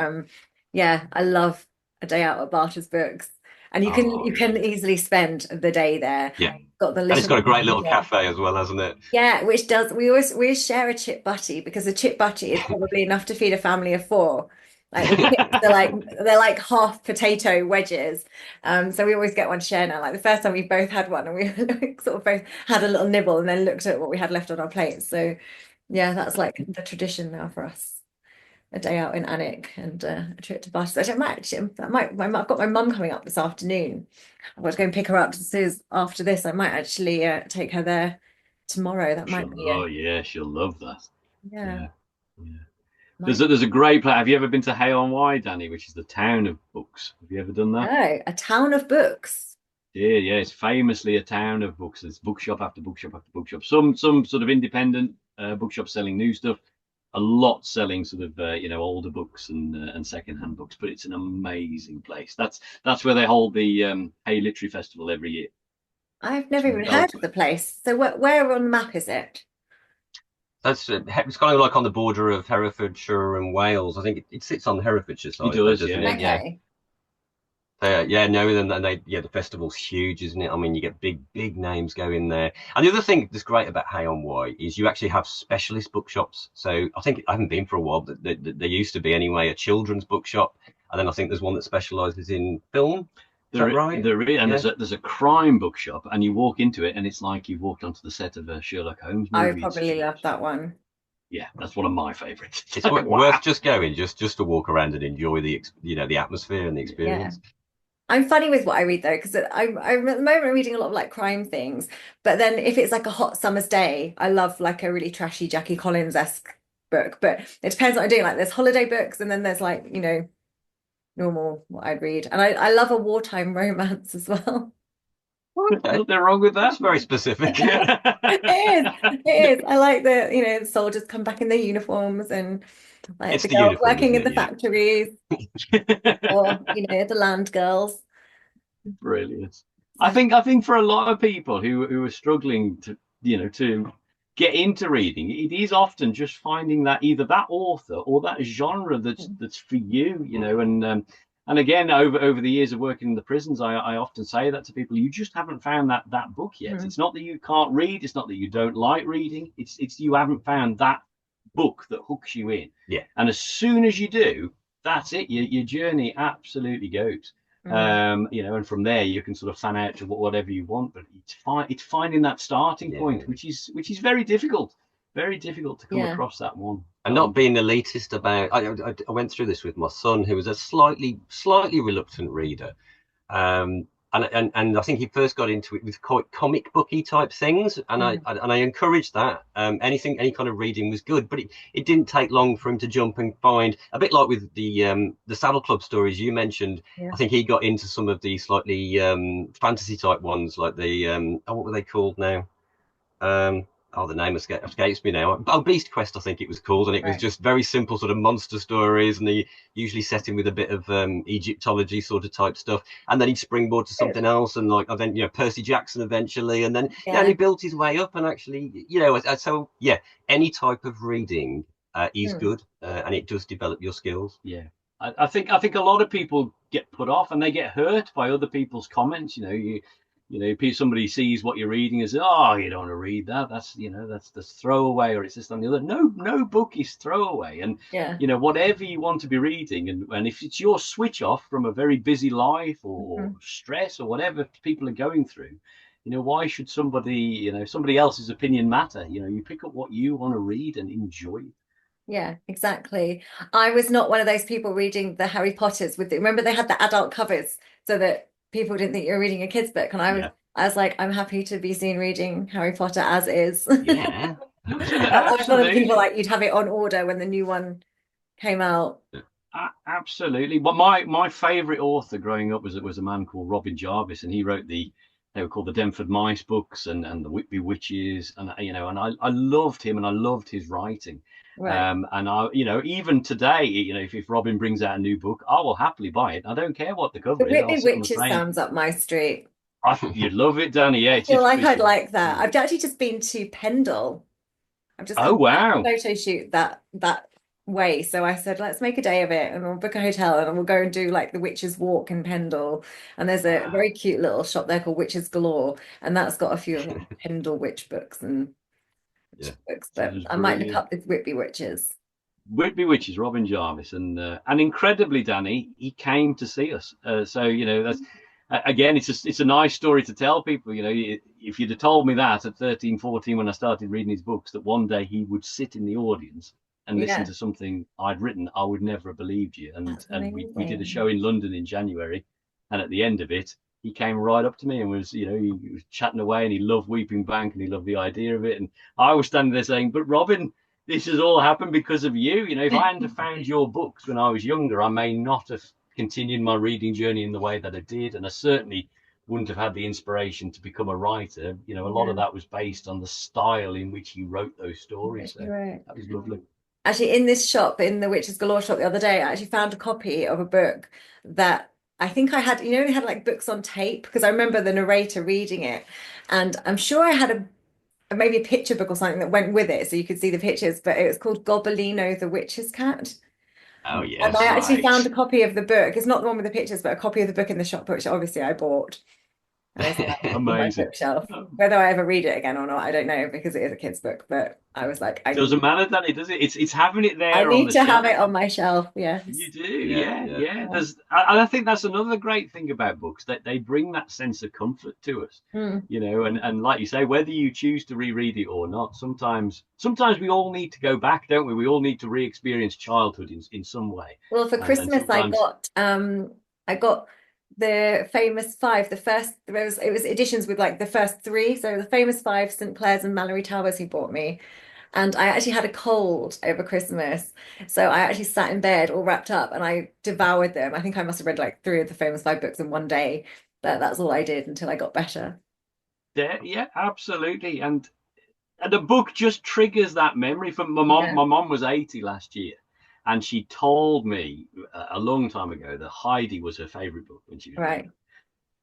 yeah, I love a day out at Barter's Books, and Oh, you yeah, can easily spend the day there. yeah. Got the And it's got a little great little cafe as well, hasn't it? yeah, which does we always share a chip butty because a chip butty is probably enough to feed a family of four. Like the chips are like they're like half potato wedges. So we always get one share now. Like the first time we both had one and we sort of both had a little nibble and then looked at what we had left on our plates. So yeah, that's like the tradition now for us. A day out in Alnwick and a trip to Barcelona. So I might actually, I've got my mum coming up this afternoon. I've got to go and pick her up. So after this, I might actually take her there tomorrow. That might be Oh yeah, she'll love that. yeah, Yeah, yeah. might There's a great place. Have you ever been to Hay on Wye, Danny, which is the town of books? Have you ever done that? no, a town of books. Yeah, yeah. It's famously a town of books. There's bookshop after bookshop after bookshop. Some sort of independent bookshops selling new stuff. A lot selling sort of older books and secondhand books. But it's an amazing place. That's where they hold the Hay Literary Festival every year. I've It's never even well heard of the place. So where on the map is it? That's it's kind of like on the border of Herefordshire and Wales. I think it sits on the Herefordshire It side, though, does, doesn't yeah. it? Yeah. Okay. Yeah, no, then yeah, the festival's huge, isn't it? I mean, you get big names going there. And the other thing that's great about Hay on Wye is you actually have specialist bookshops. So I think I haven't been for a while, but there used to be anyway a children's bookshop, and then I think there's one that specialises in film. Is that right? There is, and Yeah. there's a crime bookshop, and you walk into it, and it's like you've walked onto the set of a Sherlock Holmes I would movie. probably love that one. Yeah, that's one of my favorites. It's worth just going, just to walk around and enjoy the atmosphere and the Yeah. experience. I'm funny with what I read though, because I'm at the moment reading a lot of like crime things. But then if it's like a hot summer's day, I love like a really trashy Jackie Collins-esque book. But it depends what I'm doing. Like there's holiday books and then there's like, normal what I'd read. And I love a wartime romance as well. Okay, Nothing wrong with that. that's very specific. It is. I like the soldiers come back in their uniforms and like It's the the girls uniform, working in isn't the it? factories or, the land girls. Brilliant. I think for a lot of people who are struggling to get into reading, it is often just finding that either that author or that genre that's for you, and again over the years of working in the prisons, I often say that to people: you just haven't found that book yet. Mhm. It's not that you can't read, it's not that you don't like reading, it's you haven't found that book that hooks you in. Yeah. And as soon as you do, that's it. Your journey absolutely goes. And from there you can sort of fan out to whatever you want, but it's finding that starting point, Yeah. which is very difficult. Very difficult to come Yeah. across that one. And not being elitist about, I went through this with my son, who was a slightly reluctant reader. And I think he first got into it with quite comic booky type things, and I encouraged that. Any kind of reading was good, but it didn't take long for him to jump and find, a bit like with the Saddle Club stories you mentioned. Yeah. I think he got into some of the slightly fantasy type ones, like the what were they called now? The name escapes me now. Oh, Beast Quest, I think it was called, and it was just very simple sort of monster stories, and they usually set him with a bit of Egyptology sort of type stuff, and then he'd springboard to something else, and then Percy Jackson eventually, and then he built his way up, and actually so any type of reading is good, and it does develop your skills. Yeah, I think a lot of people get put off and they get hurt by other people's comments. Somebody sees what you're reading and says, "Oh, you don't want to read that. That's throwaway, or it's this and the other." No book is throwaway, and whatever you want to be reading, and if it's your switch off from a very busy life or stress or whatever people are going through, why should somebody else's opinion matter? You pick up what you want to read and enjoy. Yeah, exactly. I was not one of those people reading the Harry Potters remember they had the adult covers so that people didn't think you were reading a kid's book, and I was like, I'm happy to be seen reading Harry Potter as is. Yeah. A lot of people you'd have it on order when the new one came out. Absolutely. But my favorite author growing up was a man called Robin Jarvis, and he wrote they were called the Denford Mice books and the Whitby Witches, and I loved him and I loved his writing. Right. And I, even today, if Robin brings out a new book, I will happily buy it. I don't care what the cover is. The Whitby Witches sounds up my street. I think you'd love it, Danny. Yeah, I feel like I'd like that. I've actually just been to Pendle. I've just wow, a photo shoot that way. So I said, let's make a day of it, and we'll book a hotel, and we'll go and do like the Witches Walk in Pendle. And there's a very cute little shop there called Witches Galore, and that's got a few of the Pendle witch books and books. But I might look up the Whitby Witches. Whitby Witches, Robin Jarvis, and incredibly, Danny, he came to see us. That's again, it's a nice story to tell people. If you'd have told me that at 13, 14 when I started reading his books, that one day he would sit in the audience and listen to something I'd written, I would never have believed you. And we did a show in London in January, and at the end of it, he came right up to me and was, he was chatting away, and he loved Weeping Bank and he loved the idea of it. And I was standing there saying, but Robin, this has all happened because of you. If I hadn't have found your books when I was younger, I may not have continued my reading journey in the way that I did. And I certainly wouldn't have had the inspiration to become a writer. A lot of that was based on the style in which he wrote those stories. So that was lovely. Actually, in this shop, in the Witches Galore shop the other day, I actually found a copy of a book that I think I had, they had like books on tape, because I remember the narrator reading it, and I'm sure I had maybe a picture book or something that went with it so you could see the pictures, but it was called Gobelino the Witch's Cat. Oh, yes. And I actually found a copy of the book. It's not the one with the pictures, but a copy of the book in the shop, which obviously I bought. Amazing. On my bookshelf. Whether I ever read it again or not, I don't know, because it is a kid's book. But I was like, it doesn't matter, Danny, does it? It's having it there. I need to have it on my shelf. Yeah, you do. Yeah. And I think that's another great thing about books, that they bring that sense of comfort to us. And like you say, whether you choose to reread it or not, sometimes we all need to go back, don't we? We all need to re-experience childhood in some way. Well, for Christmas, I got the famous five. It was editions with like the first three. So the famous five, St. Clair's and Malory Towers, he bought me. And I actually had a cold over Christmas. So I actually sat in bed all wrapped up and I devoured them. I think I must have read like three of the famous five books in one day. But that's all I did until I got better. Yeah, absolutely. And the book just triggers that memory. From my mom. My mom was 80 last year. And she told me a long time ago that Heidi was her favorite book when she was right.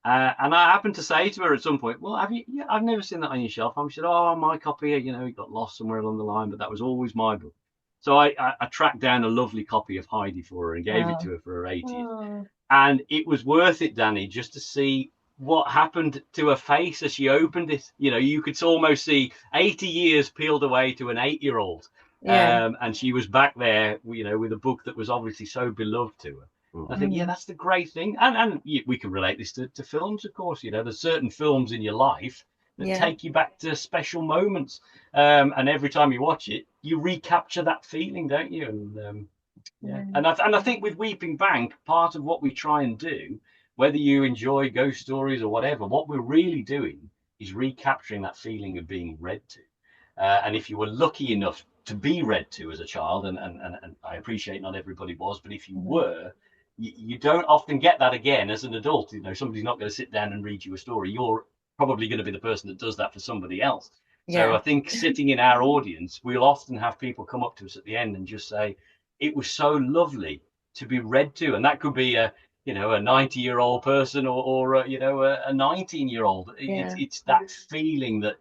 And I happened to say to her at some point, well, have you? Yeah, I've never seen that on your shelf. And she said, oh, my copy, it got lost somewhere along the line, but that was always my book. So I tracked down a lovely copy of Heidi for her and gave it to her for her 80th. Oh. And it was worth it, Danny, just to see what happened to her face as she opened it. You could almost see 80 years peeled away to an 8-year-old. Yeah. And she was back there, with a book that was obviously so beloved to her. Mm-hmm. I think, that's the great thing. And we can relate this to films, of course. There's certain films in your life that Yeah. take you back to special moments. And every time you watch it, you recapture that feeling, don't you? And yeah, Yeah. and I think with Weeping Bank, part of what we try and do, whether you enjoy ghost stories or whatever, what we're really doing is recapturing that feeling of being read to. And if you were lucky enough to be read to as a child, and I appreciate not everybody was, but if you were, you don't often get that again as an adult. You know, somebody's not going to sit down and read you a story. You're probably going to be the person that does that for somebody else. So Yeah. I think sitting in our audience, we'll often have people come up to us at the end and just say, it was so lovely to be read to. And that could be a 90-year-old person or a 19-year-old. Yeah. It's that feeling that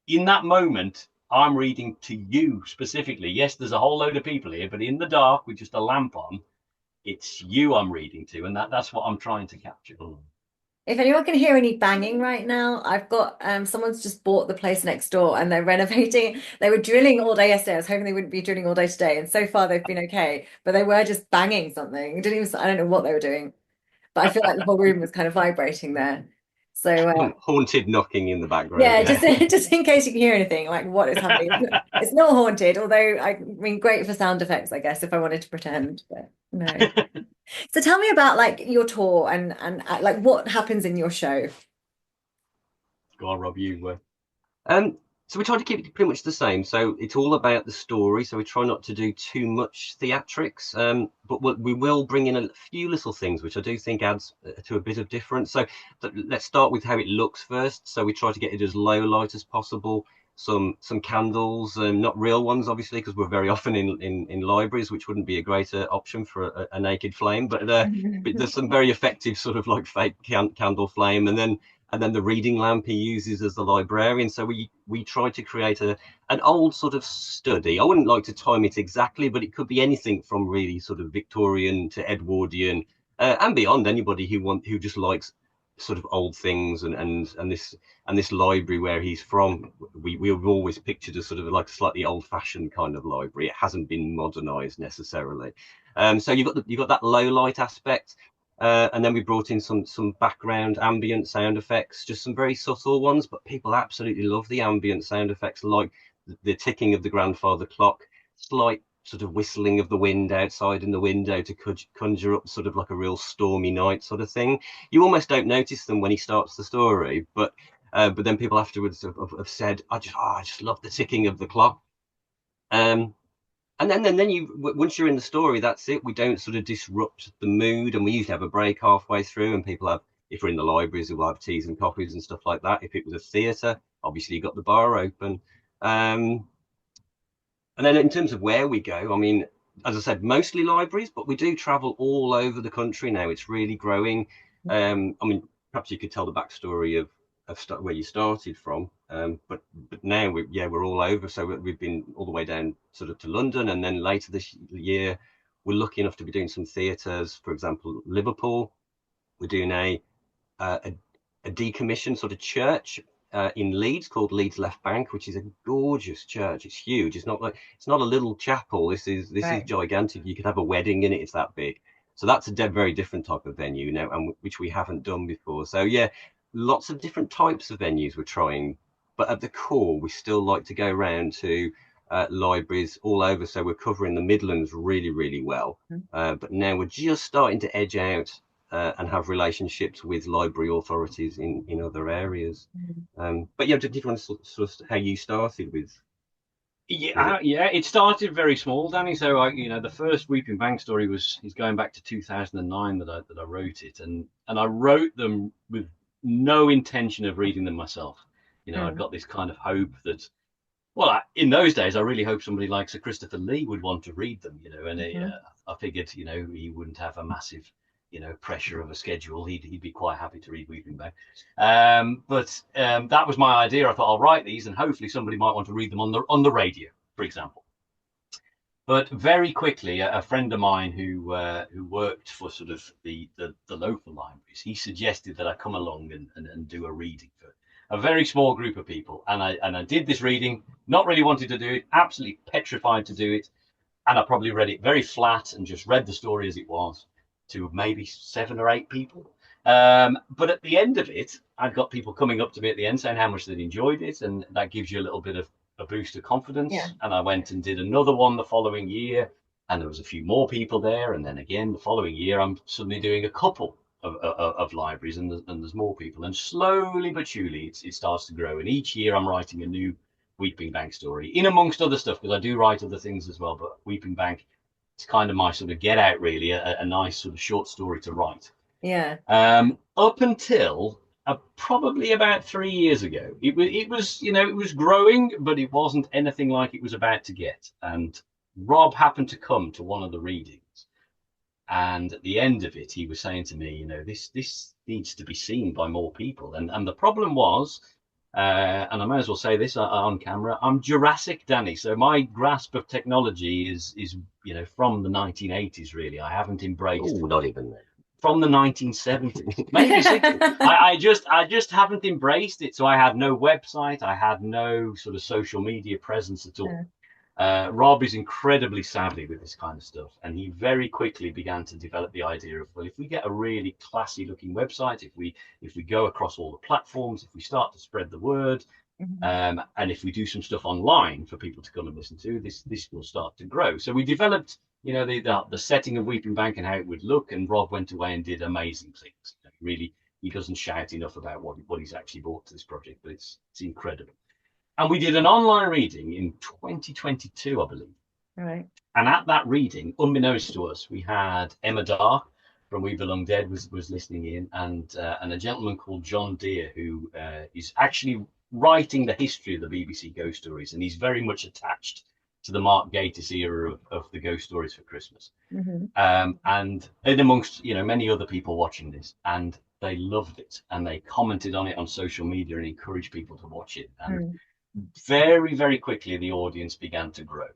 in that moment, I'm reading to you specifically. Yes, there's a whole load of people here, but in the dark with just a lamp on, it's you I'm reading to. And that's what I'm trying to capture. If anyone can hear any banging right now, I've got someone's just bought the place next door and they're renovating. They were drilling all day yesterday. I was hoping they wouldn't be drilling all day today, and so far they've been okay. But they were just banging something. I don't know what they were doing, but I feel like the whole room was kind of vibrating there. So Haunted knocking in the background. yeah, just in case you can hear anything, like what is happening. It's not haunted, although I mean, great for sound effects, I guess, if I wanted to pretend, but no. So tell me about like your tour and like what happens in your show. Go on, Rob, you were. So we try to keep it pretty much the same. So it's all about the story. So we try not to do too much theatrics. But we will bring in a few little things, which I do think adds to a bit of difference. So let's start with how it looks first. So we try to get it as low light as possible. Some candles, not real ones, obviously, because we're very often in libraries, which wouldn't be a greater option for a naked flame. But there's some very effective sort of like fake candle flame, and then the reading lamp he uses as the librarian. So we try to create an old sort of study. I wouldn't like to time it exactly, but it could be anything from really sort of Victorian to Edwardian and beyond. Anybody who just likes sort of old things and this library where he's from, we've always pictured as sort of like a slightly old-fashioned kind of library. It hasn't been modernized necessarily. So you've got that low light aspect. And then we brought in some background ambient sound effects, just some very subtle ones, but people absolutely love the ambient sound effects, like the ticking of the grandfather clock, slight sort of whistling of the wind outside in the window to conjure up sort of like a real stormy night sort of thing. You almost don't notice them when he starts the story, but then people afterwards have said, I just love the ticking of the clock. And then once you're in the story, that's it. We don't sort of disrupt the mood, and we usually have a break halfway through, and people have, if we're in the libraries, we'll have teas and coffees and stuff like that. If it was a theatre, obviously you got the bar open. And then in terms of where we go, I mean, as I said, mostly libraries, but we do travel all over the country now. It's really growing. I mean, perhaps you could tell the backstory of where you started from, but now we're all over. So we've been all the way down sort of to London, and then later this year we're lucky enough to be doing some theatres. For example, Liverpool. We're doing a decommissioned sort of church in Leeds called Leeds Left Bank, which is a gorgeous church. It's huge. It's not a little chapel. This is gigantic. You could have a wedding in it. It's that big. So that's a very different type of venue now, and which we haven't done before. So yeah, lots of different types of venues we're trying, but at the core, we still like to go around to libraries all over. So we're covering the Midlands really, really well. But now we're just starting to edge out and have relationships with library authorities in other areas. But yeah, did you want to sort of how you started with? Yeah, it started very small, Danny. So the first Weeping Bank story is going back to 2009 that I wrote it, and I wrote them with no intention of reading them myself. I've got this kind of hope that, well, in those days, I really hoped somebody like Sir Christopher Lee would want to read them, and I figured, he wouldn't have a massive, pressure of a schedule. He'd be quite happy to read Weeping Bank. But that was my idea. I thought I'll write these and hopefully somebody might want to read them on the radio, for example. But very quickly, a friend of mine who worked for sort of the local libraries, he suggested that I come along and do a reading for a very small group of people. And I did this reading, not really wanting to do it, absolutely petrified to do it. And I probably read it very flat and just read the story as it was. to maybe 7 or 8 people. But at the end of it, I'd got people coming up to me at the end saying how much they'd enjoyed it, and that gives you a little bit of a boost of confidence. Yeah. And I went and did another one the following year, and there was a few more people there. And then again, the following year, I'm suddenly doing a couple of libraries, and there's more people. And slowly but surely, it starts to grow. And each year, I'm writing a new Weeping Bank story, in amongst other stuff, because I do write other things as well. But Weeping Bank, it's kind of my sort of get out, really, a nice sort of short story to write. Yeah. Up until probably about 3 years ago, it was, you know, it was growing, but it wasn't anything like it was about to get. And Rob happened to come to one of the readings, and at the end of it, he was saying to me, you know, this needs to be seen by more people. And the problem was, and I may as well say this on camera, I'm Jurassic Danny, so my grasp of technology is you know, from the 1980s. Really, I haven't embraced. Oh, not even there. From the 1970s, maybe 60s. I just haven't embraced it. So I had no website, I had no sort of social media presence at all. Rob is incredibly savvy with this kind of stuff, and he very quickly began to develop the idea of, well, if we get a really classy looking website, if we go across all the platforms, if we start to spread the word, and if we do some stuff online for people to come and listen to, this will start to grow. So we developed, you know, the setting of Weeping Bank and how it would look, and Rob went away and did amazing things. Really, he doesn't shout enough about what he's actually brought to this project, but it's incredible. And we did an online reading in 2022, I believe. Right. And at that reading, unbeknownst to us, we had Emma Dark from We Belong Dead was listening in, and a gentleman called John Deere, who is actually writing the history of the BBC Ghost Stories, and he's very much attached to the Mark Gatiss era of the Ghost Stories for Christmas. And amongst, you know, many other people watching this, and they loved it, and they commented on it on social media and encouraged people to watch it. And very, very quickly, the audience began to grow.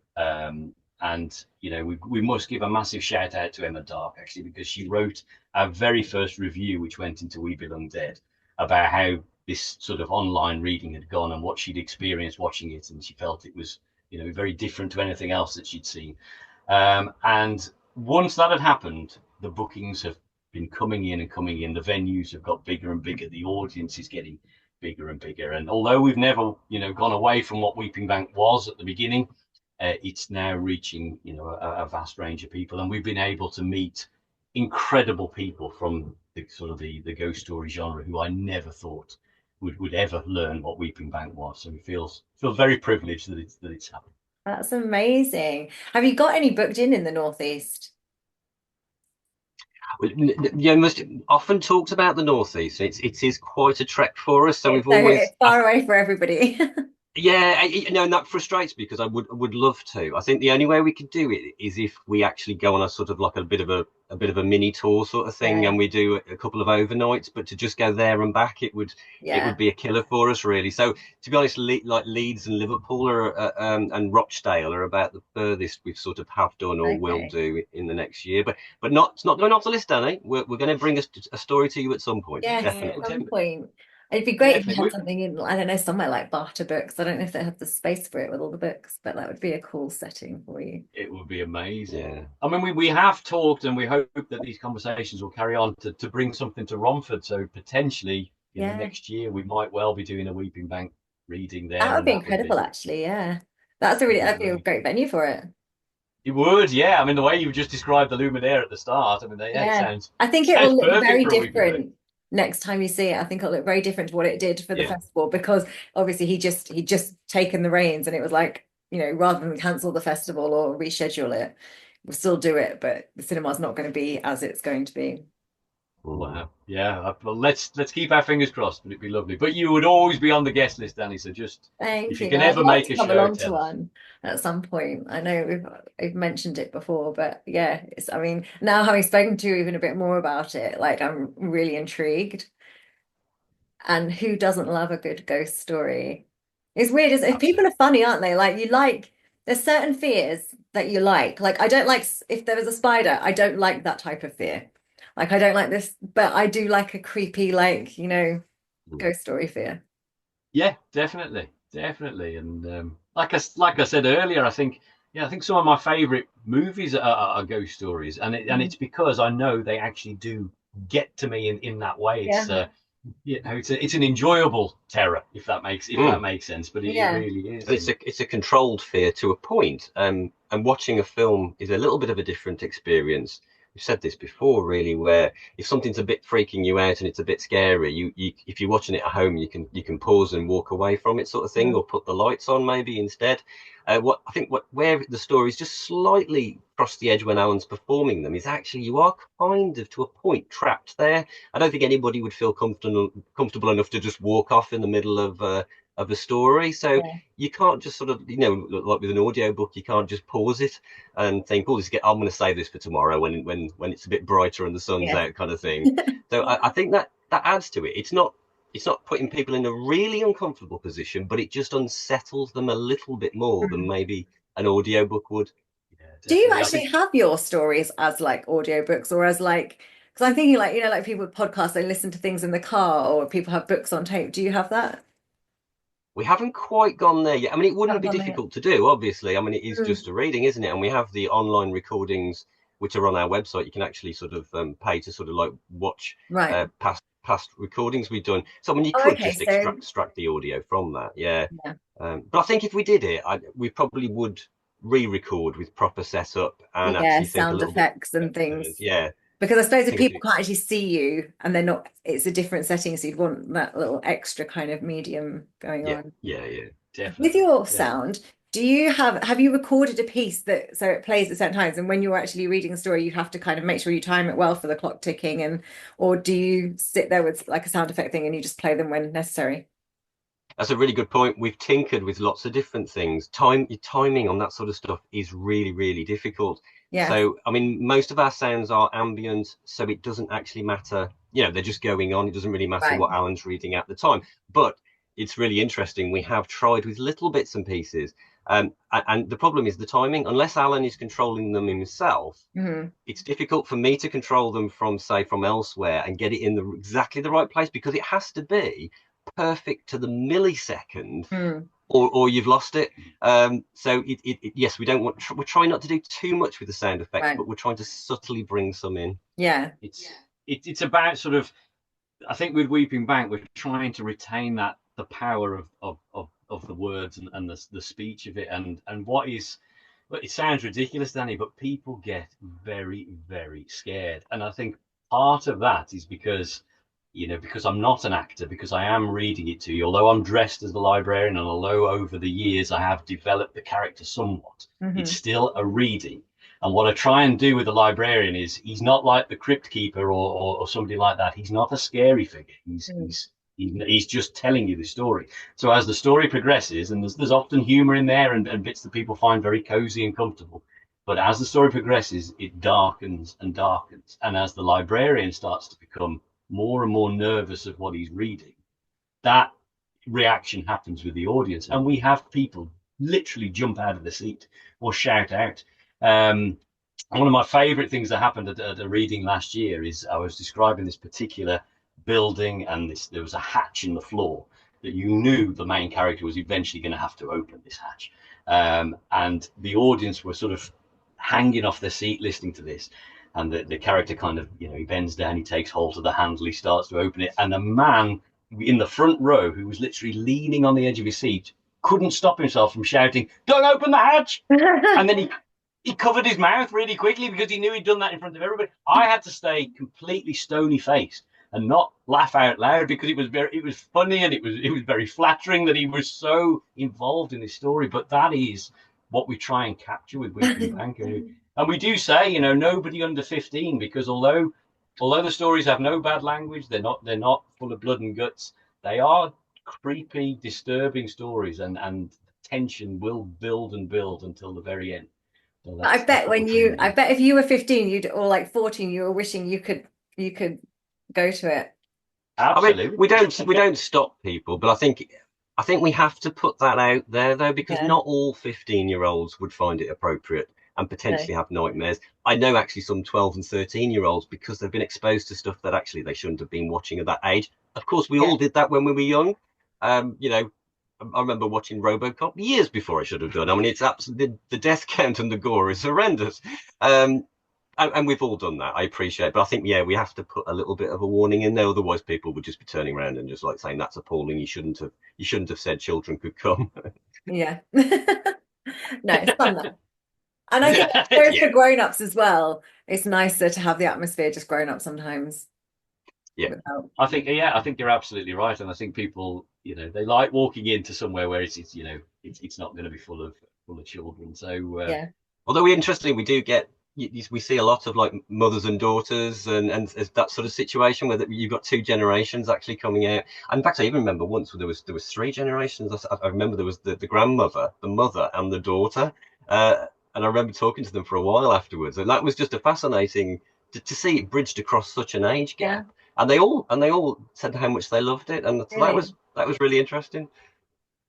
And, you know, we must give a massive shout out to Emma Dark, actually, because she wrote our very first review, which went into We Belong Dead, about how this sort of online reading had gone and what she'd experienced watching it. And she felt it was, you know, very different to anything else that she'd seen. And once that had happened, the bookings have been coming in and coming in. The venues have got bigger and bigger. The audience is getting bigger and bigger. And although we've never, you know, gone away from what Weeping Bank was at the beginning, it's now reaching, you know, a vast range of people. And we've been able to meet incredible people from the sort of the ghost story genre who I never thought would ever learn what Weeping Bank was. So we feel very privileged that it's happened. That's amazing. Have you got any booked in the Northeast? Yeah, most often talked about the Northeast. It is quite a trek for us. So we've always it's far away for everybody. Yeah, you know, and that frustrates me because I would love to. I think the only way we could do it is if we actually go on a sort of like a bit of a mini tour sort of thing, and we do a couple of overnights. But to just go there and back, it would be a killer for us, really. So to be honest, like Leeds and Liverpool and Rochdale are about the furthest we've sort of have done or will do in the next year. But it's not going off the list, Danny. We're going to bring a story to you at some point. Yes, Definitely. at some point. It'd be great if you had something in, I don't know, somewhere like Barter Books. I don't know if they have the space for it with all the books, but that would be a cool setting for you. It would be amazing. Yeah. I mean, we have talked, and we hope that these conversations will carry on to bring something to Romford. So potentially in the next year, we might well be doing a Weeping Bank reading there. That would be incredible, actually. Yeah, that'd be a great venue for it. It would, yeah. I mean, the way you just described the Luminaire at the start, I mean, it sounds. I think it will look very different next time you see it. I think it'll look very different to what it did for the festival, because obviously he'd just taken the reins, and it was like, you know, rather than cancel the festival or reschedule it, we'll still do it, but the cinema's not going to be as it's going to be. Wow. Yeah. Well, let's keep our fingers crossed, but it'd be lovely. But you would always be on the guest list, Danny. So just if you can ever make a show, come along to one at some point. I know we've mentioned it before, but yeah, I mean, now having spoken to you even a bit more about it, like, I'm really intrigued. And who doesn't love a good ghost story? It's weird, isn't it? If people are funny, aren't they? Like, there's certain fears that you like. Like, I don't like, if there was a spider, I don't like that type of fear. Like, I don't like this, but I do like a creepy, like, you know, ghost story fear. Yeah, definitely. And like I said earlier, I think Yeah, I think some of my favorite movies are ghost stories, and it's because I know they actually do get to me in that way. Yeah. It's an enjoyable terror, if that Mm. makes sense. But it Yeah. really is. And it's a controlled fear to a point. And watching a film is a little bit of a different experience. We've said this before, really, where if something's a bit freaking you out and it's a bit scary, you if you're watching it at home, you can pause and walk away from it, sort of thing, Mm. or put the lights on maybe instead. What I think where the story is just slightly across the edge when Alan's performing them is actually you are kind of to a point trapped there. I don't think anybody would feel comfortable enough to just walk off in the middle of a story. So Yeah. you can't just sort of, like with an audio book, you can't just pause it and think, oh, I'm going to save this for tomorrow when it's a bit brighter and the sun's Yeah. out, kind of thing. So I think that adds to it. It's not putting people in a really uncomfortable position, but it just unsettles them a little bit more than Mm. maybe an audiobook would. Yeah, Do you definitely. I actually think have your stories as like audiobooks or as like, because I'm thinking like, like people with podcasts, they listen to things in the car or people have books on tape. Do you have that? We haven't quite gone there yet. I mean, it wouldn't Haven't be gone there yet. difficult to do, obviously. I mean, it is Mm. just a reading, isn't it? And we have the online recordings, which are on our website. You can actually sort of pay to sort of like watch Right. past recordings we've done. So I mean, you Oh, could okay. just So extract the audio from that, yeah. yeah, But I think if we did it, we probably would re-record with proper setup and yeah, actually think a sound little bit effects and better. things. Yeah, Because I suppose I if think people can't actually see you and they're not, it's a different setting, so you'd want that little extra kind of medium going yeah, on. yeah, yeah. With definitely, your definitely. sound, do you have you recorded a piece that so it plays at certain times and when you're actually reading a story you have to kind of make sure you time it well for the clock ticking and or do you sit there with like a sound effect thing and you just play them when necessary? That's a really good point. We've tinkered with lots of different things. Your timing on that sort of stuff is really, really difficult. Yes. So, I mean, most of our sounds are ambient, so it doesn't actually matter. They're just going on. It doesn't really matter Right. what Alan's reading at the time. But it's really interesting. We have tried with little bits and pieces. And the problem is the timing. Unless Alan is controlling them himself, Hmm. it's difficult for me to control them from elsewhere and get it in exactly the right place because it has to be perfect to the millisecond Mm. or you've lost it. So yes, we're trying not to do too much with the sound effects, Right. but we're trying to subtly bring some in. Yeah. It's about sort of, I think with Weeping Bank, we're trying to retain the power of the words and the speech of it and what is. Well, it sounds ridiculous, Danny, but people get very, very scared. And I think part of that is because I'm not an actor, because I am reading it to you, although I'm dressed as the librarian and although over the years I have developed the character somewhat, it's Hmm. still a reading. And what I try and do with the librarian is he's not like the crypt keeper or somebody like that. He's not a scary figure. Mm. He's just telling you the story. So as the story progresses, and there's often humor in there and bits that people find very cozy and comfortable. But as the story progresses, it darkens and darkens. And as the librarian starts to become more and more nervous of what he's reading, that reaction happens with the audience. And we have people literally jump out of the seat or shout out. One of my favorite things that happened at a reading last year is I was describing this particular building and there was a hatch in the floor that you knew the main character was eventually going to have to open this hatch. And the audience were sort of hanging off their seat listening to this. And the character kind of, he bends down, he takes hold of the handle, he starts to open it. And the man in the front row, who was literally leaning on the edge of his seat, couldn't stop himself from shouting, "Don't open the hatch!" And then he covered his mouth really quickly because he knew he'd done that in front of everybody. I had to stay completely stony faced and not laugh out loud because it was funny and it was very flattering that he was so involved in this story. But that is what we try and capture with Weeping Bank. And we do say, nobody under 15, because although the stories have no bad language, they're not full of blood and guts. They are creepy, disturbing stories, and tension will build and build until the very end. So I that's bet what we're trying to I do. bet if you were 15, or like 14, you were wishing you could go to it. I mean, Absolutely. we don't stop people, but I think we have to put that out there though, because Yeah. not all 15-year-olds would find it appropriate and No. potentially have nightmares. I know actually some 12 and 13-year-olds because they've been exposed to stuff that actually they shouldn't have been watching at that age. Of course, we Yeah. all did that when we were young. Um, you know, I remember watching RoboCop years before I should have done. I mean, it's absolutely the death count and the gore is horrendous. And we've all done that. I appreciate, but I think we have to put a little bit of a warning in there. Otherwise, people would just be turning around and just like saying that's appalling. You shouldn't have said children could come. Yeah. No, it's fun though. And I think both for grown-ups as well, it's nicer to have the atmosphere just grown up sometimes. Yeah. I think you're absolutely right. And I think people, they like walking into somewhere where it's not going to be full of children. So yeah. Although we do get, we see a lot of like mothers and daughters and that sort of situation where you've got two generations actually coming out. And in fact, I even remember once where there was three generations. I remember there was the grandmother, the mother, and the daughter. And I remember talking to them for a while afterwards, and that was just a fascinating to see it bridged across such an age gap. Yeah. And they all said how much they loved it, and really? that was really interesting.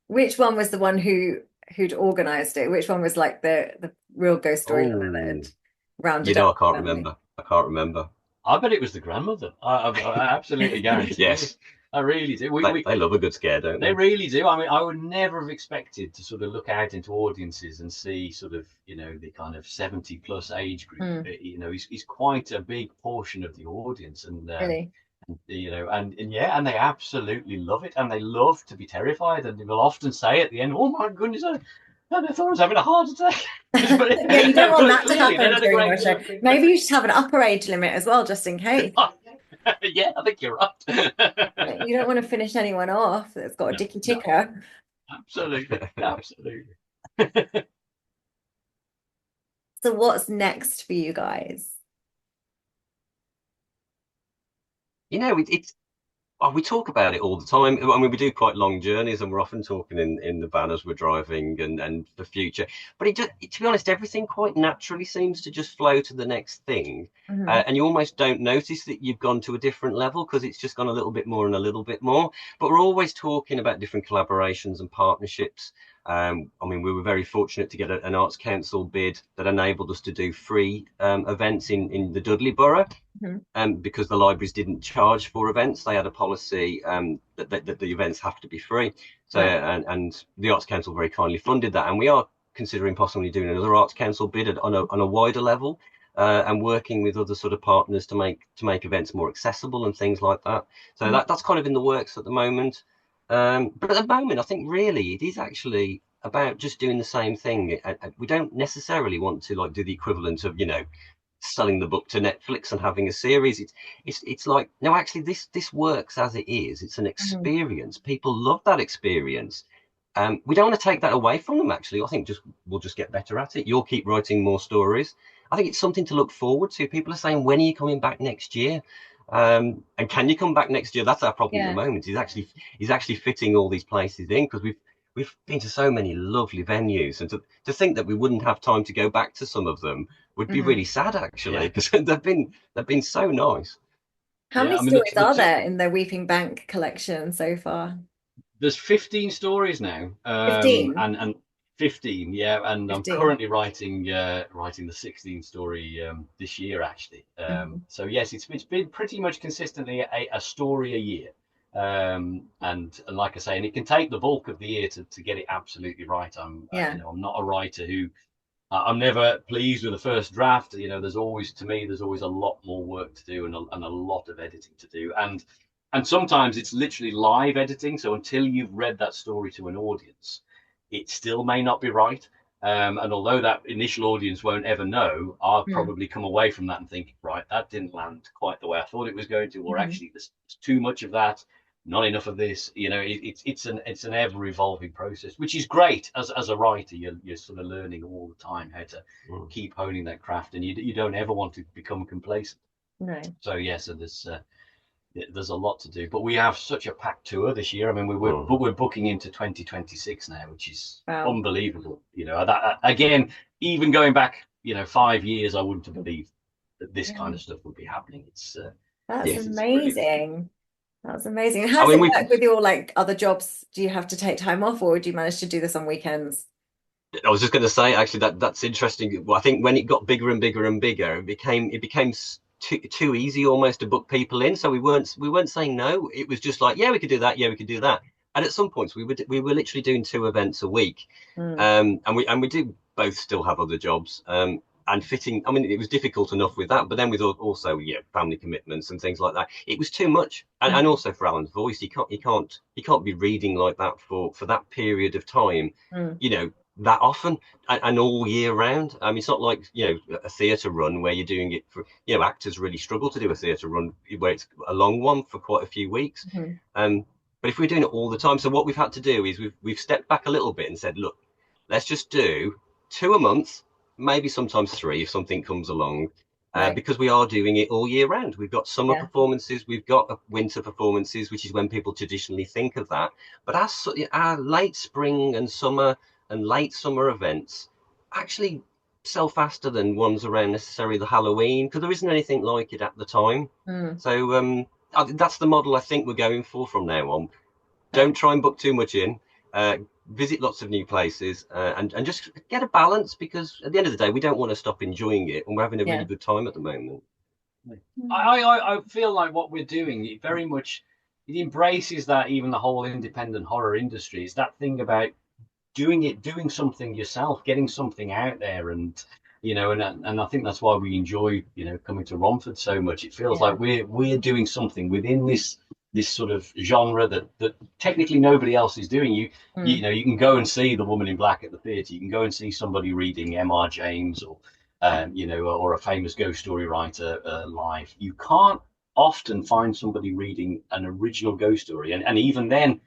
Which one was the one who'd organised it? Which one was like the real ghost story that rounded up? I can't remember. I bet it was the grandmother. I absolutely guarantee. Yes. I really do. They love a good scare, don't they? They really do. I mean, I would never have expected to sort of look out into audiences and see sort of, the kind of 70+ age group. He's quite a big portion of the audience, and really? And they absolutely love it, and they love to be terrified, and they will often say at the end, "Oh my goodness, I thought I was having a heart attack." Yeah, you don't want that to happen during the show. Maybe you should have an upper age limit as well, just in case. Yeah, I think you're right. You don't want to finish anyone off that's got a dicky ticker. No, absolutely. So what's next for you guys? We talk about it all the time. I mean, we do quite long journeys, and we're often talking in the van as we're driving and the future. But to be honest, everything quite naturally seems to just flow to the next thing. Mm-hmm. And you almost don't notice that you've gone to a different level because it's just gone a little bit more and a little bit more. But we're always talking about different collaborations and partnerships. I mean, we were very fortunate to get an Arts Council bid that enabled us to do free events in the Dudley Borough. Mm-hmm. Because the libraries didn't charge for events. They had a policy that the events have to be free. So and the Arts Council very kindly funded that. And we are considering possibly doing another Arts Council bid on a wider level and working with other sort of partners to make events more accessible and things like that. So mm-hmm. that's kind of in the works at the moment. But at the moment, I think really it is actually about just doing the same thing. We don't necessarily want to like do the equivalent of, selling the book to Netflix and having a series. It's like, no, actually this works as it is. It's an experience. Mm-hmm. People love that experience. We don't want to take that away from them, actually. I think we'll just get better at it. You'll keep writing more stories. I think it's something to look forward to. People are saying, when are you coming back next year? And can you come back next year? That's our problem at the moment. He's actually fitting all these places in, because we've been to so many lovely venues, and to think that we wouldn't have time to go back to some of them would be really sad, actually, because they've been so nice. How many stories are there in the Weeping Bank collection so far? There's 15 stories now. 15 and 15, yeah. And 15. I'm currently writing the 16th story this year, actually. So yes, it's been pretty much consistently a story a year. And like I say, and it can take the bulk of the year to get it absolutely right. I'm not a writer who I'm never pleased with the first draft. There's always a lot more work to do and a lot of editing to do, and sometimes it's literally live editing. So until you've read that story to an audience, it still may not be right. And although that initial audience won't ever know, I'll probably come away from that and think, right, that didn't land quite the way I thought it was going to, or actually there's too much of that, not enough of this. It's an ever evolving process, which is great. As a writer, you're sort of learning all the time how to keep honing that craft, and you don't ever want to become complacent. Right. So there's a lot to do, but we have such a packed tour this year. I mean, we're booking into 2026 now, which is unbelievable. That again, even going back 5 years, I wouldn't have believed that this kind of stuff would be happening. That's amazing. That's amazing. How does it work with your other jobs? Do you have to take time off, or do you manage to do this on weekends? I was just going to say, actually, that's interesting. Well, I think when it got bigger and bigger and bigger, it became too easy almost to book people in. So we weren't saying no. It was just like, yeah, we could do that. Yeah, we could do that. and at some points we were literally doing 2 events a week. And we do both still have other jobs, and fitting, I mean, it was difficult enough with that, but then with also family commitments and things like that, it was too much. And also for Alan's voice, he can't be reading like that for that period of time, that often and all year round. I mean, it's not like a theatre run where you're doing it for, actors really struggle to do a theatre run where it's a long one for quite a few weeks. But if we're doing it all the time, so what we've had to do is we've stepped back a little bit and said, look, let's just do 2 a month, maybe sometimes 3 if something comes along, because we are doing it all year round. We've got summer performances, we've got winter performances, which is when people traditionally think of that. But our late spring and summer and late summer events actually sell faster than ones around necessarily the Halloween, because there isn't anything like it at the time. So that's the model I think we're going for from now on. Don't try and book too much in. Visit lots of new places, and just get a balance, because at the end of the day, we don't want to stop enjoying it, and we're having a really good time at the moment. I feel like what we're doing, it very much, it embraces that, even the whole independent horror industry is that thing about doing something yourself, getting something out there, and and I think that's why we enjoy coming to Romford so much. It feels like we're doing something within this sort of genre that technically nobody else is doing. You can go and see The Woman in Black at the theatre. You can go and see somebody reading M.R. James or or a famous ghost story writer live. You can't often find somebody reading an original ghost story, and even then,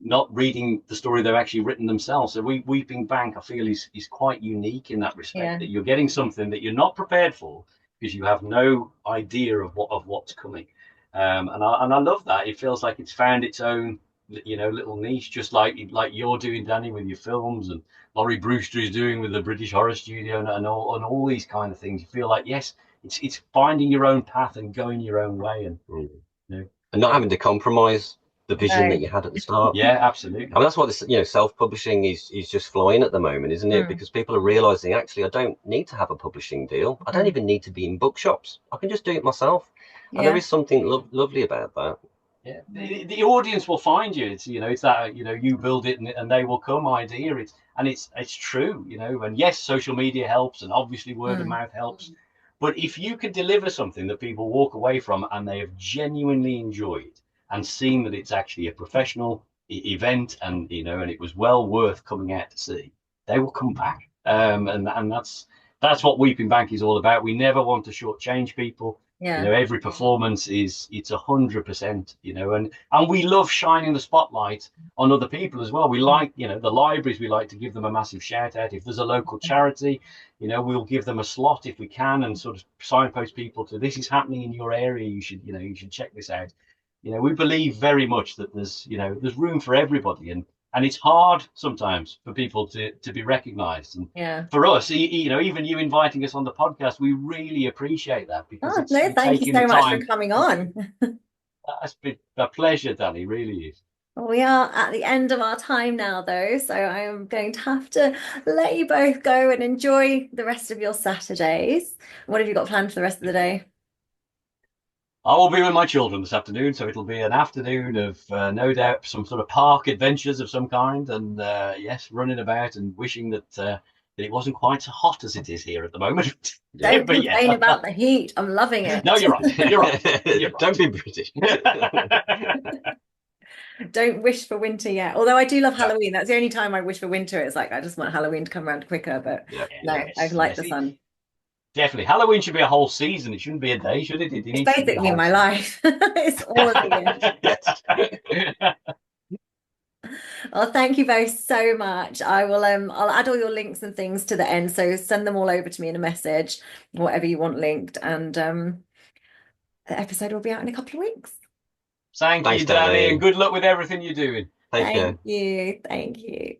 not reading the story they've actually written themselves. So Weeping Bank, I feel, is quite unique in that respect, that you're getting something that you're not prepared for because you have no idea of what's coming. And I love that. It feels like it's found its own little niche, just like you're doing, Danny, with your films, and Laurie Brewster is doing with the British Horror Studio, and all these kind of things. You feel like, yes, it's finding your own path and going your own way, and and not having to compromise the vision that you had at the start. Yeah, absolutely. I mean, that's what this, self-publishing is just flying at the moment, isn't it? Because people are realizing, actually, I don't need to have a publishing deal. I don't even need to be in bookshops. I can just do it myself. And there is something lovely about that. Yeah, the audience will find you. It's it's that you build it and they will come idea. It's true, And yes, social media helps, and obviously word of mouth helps. But if you could deliver something that people walk away from and they have genuinely enjoyed, and seen that it's actually a professional event, and and it was well worth coming out to see, they will come back. And that's what Weeping Bank is all about. We never want to shortchange people. Every performance it's 100%. And we love shining the spotlight on other people as well. We like the libraries. We like to give them a massive shout out. If there's a local charity, we'll give them a slot if we can, and sort of signpost people to, this is happening in your area. You should check this out. We believe very much that there's room for everybody, and it's hard sometimes for people to be recognized. And for us, even you inviting us on the podcast, we really appreciate that, because thank you so much for coming on. That's been a pleasure, Danny, really is. We are at the end of our time now, though, so I am going to have to let you both go and enjoy the rest of your Saturdays. What have you got planned for the rest of the day? I will be with my children this afternoon, so it'll be an afternoon of no doubt some sort of park adventures of some kind, and yes, running about and wishing that it wasn't quite so hot as it is here at the moment. Don't complain about the heat. I'm loving it. No, you're right. You're right. You're right. Don't be British. Don't wish for winter yet. Although I do love Halloween. That's the only time I wish for winter. It's like I just want Halloween to come around quicker. But I like the sun. Definitely. Halloween should be a whole season. It shouldn't be a day, should it? It's basically my life. It's all of the year. Well, thank you both so much. I will I'll add all your links and things to the end, so send them all over to me in a message, whatever you want linked, and the episode will be out in a couple of weeks. Thanks, you, Danny, and good luck with everything you're doing. Thank you. Thank you.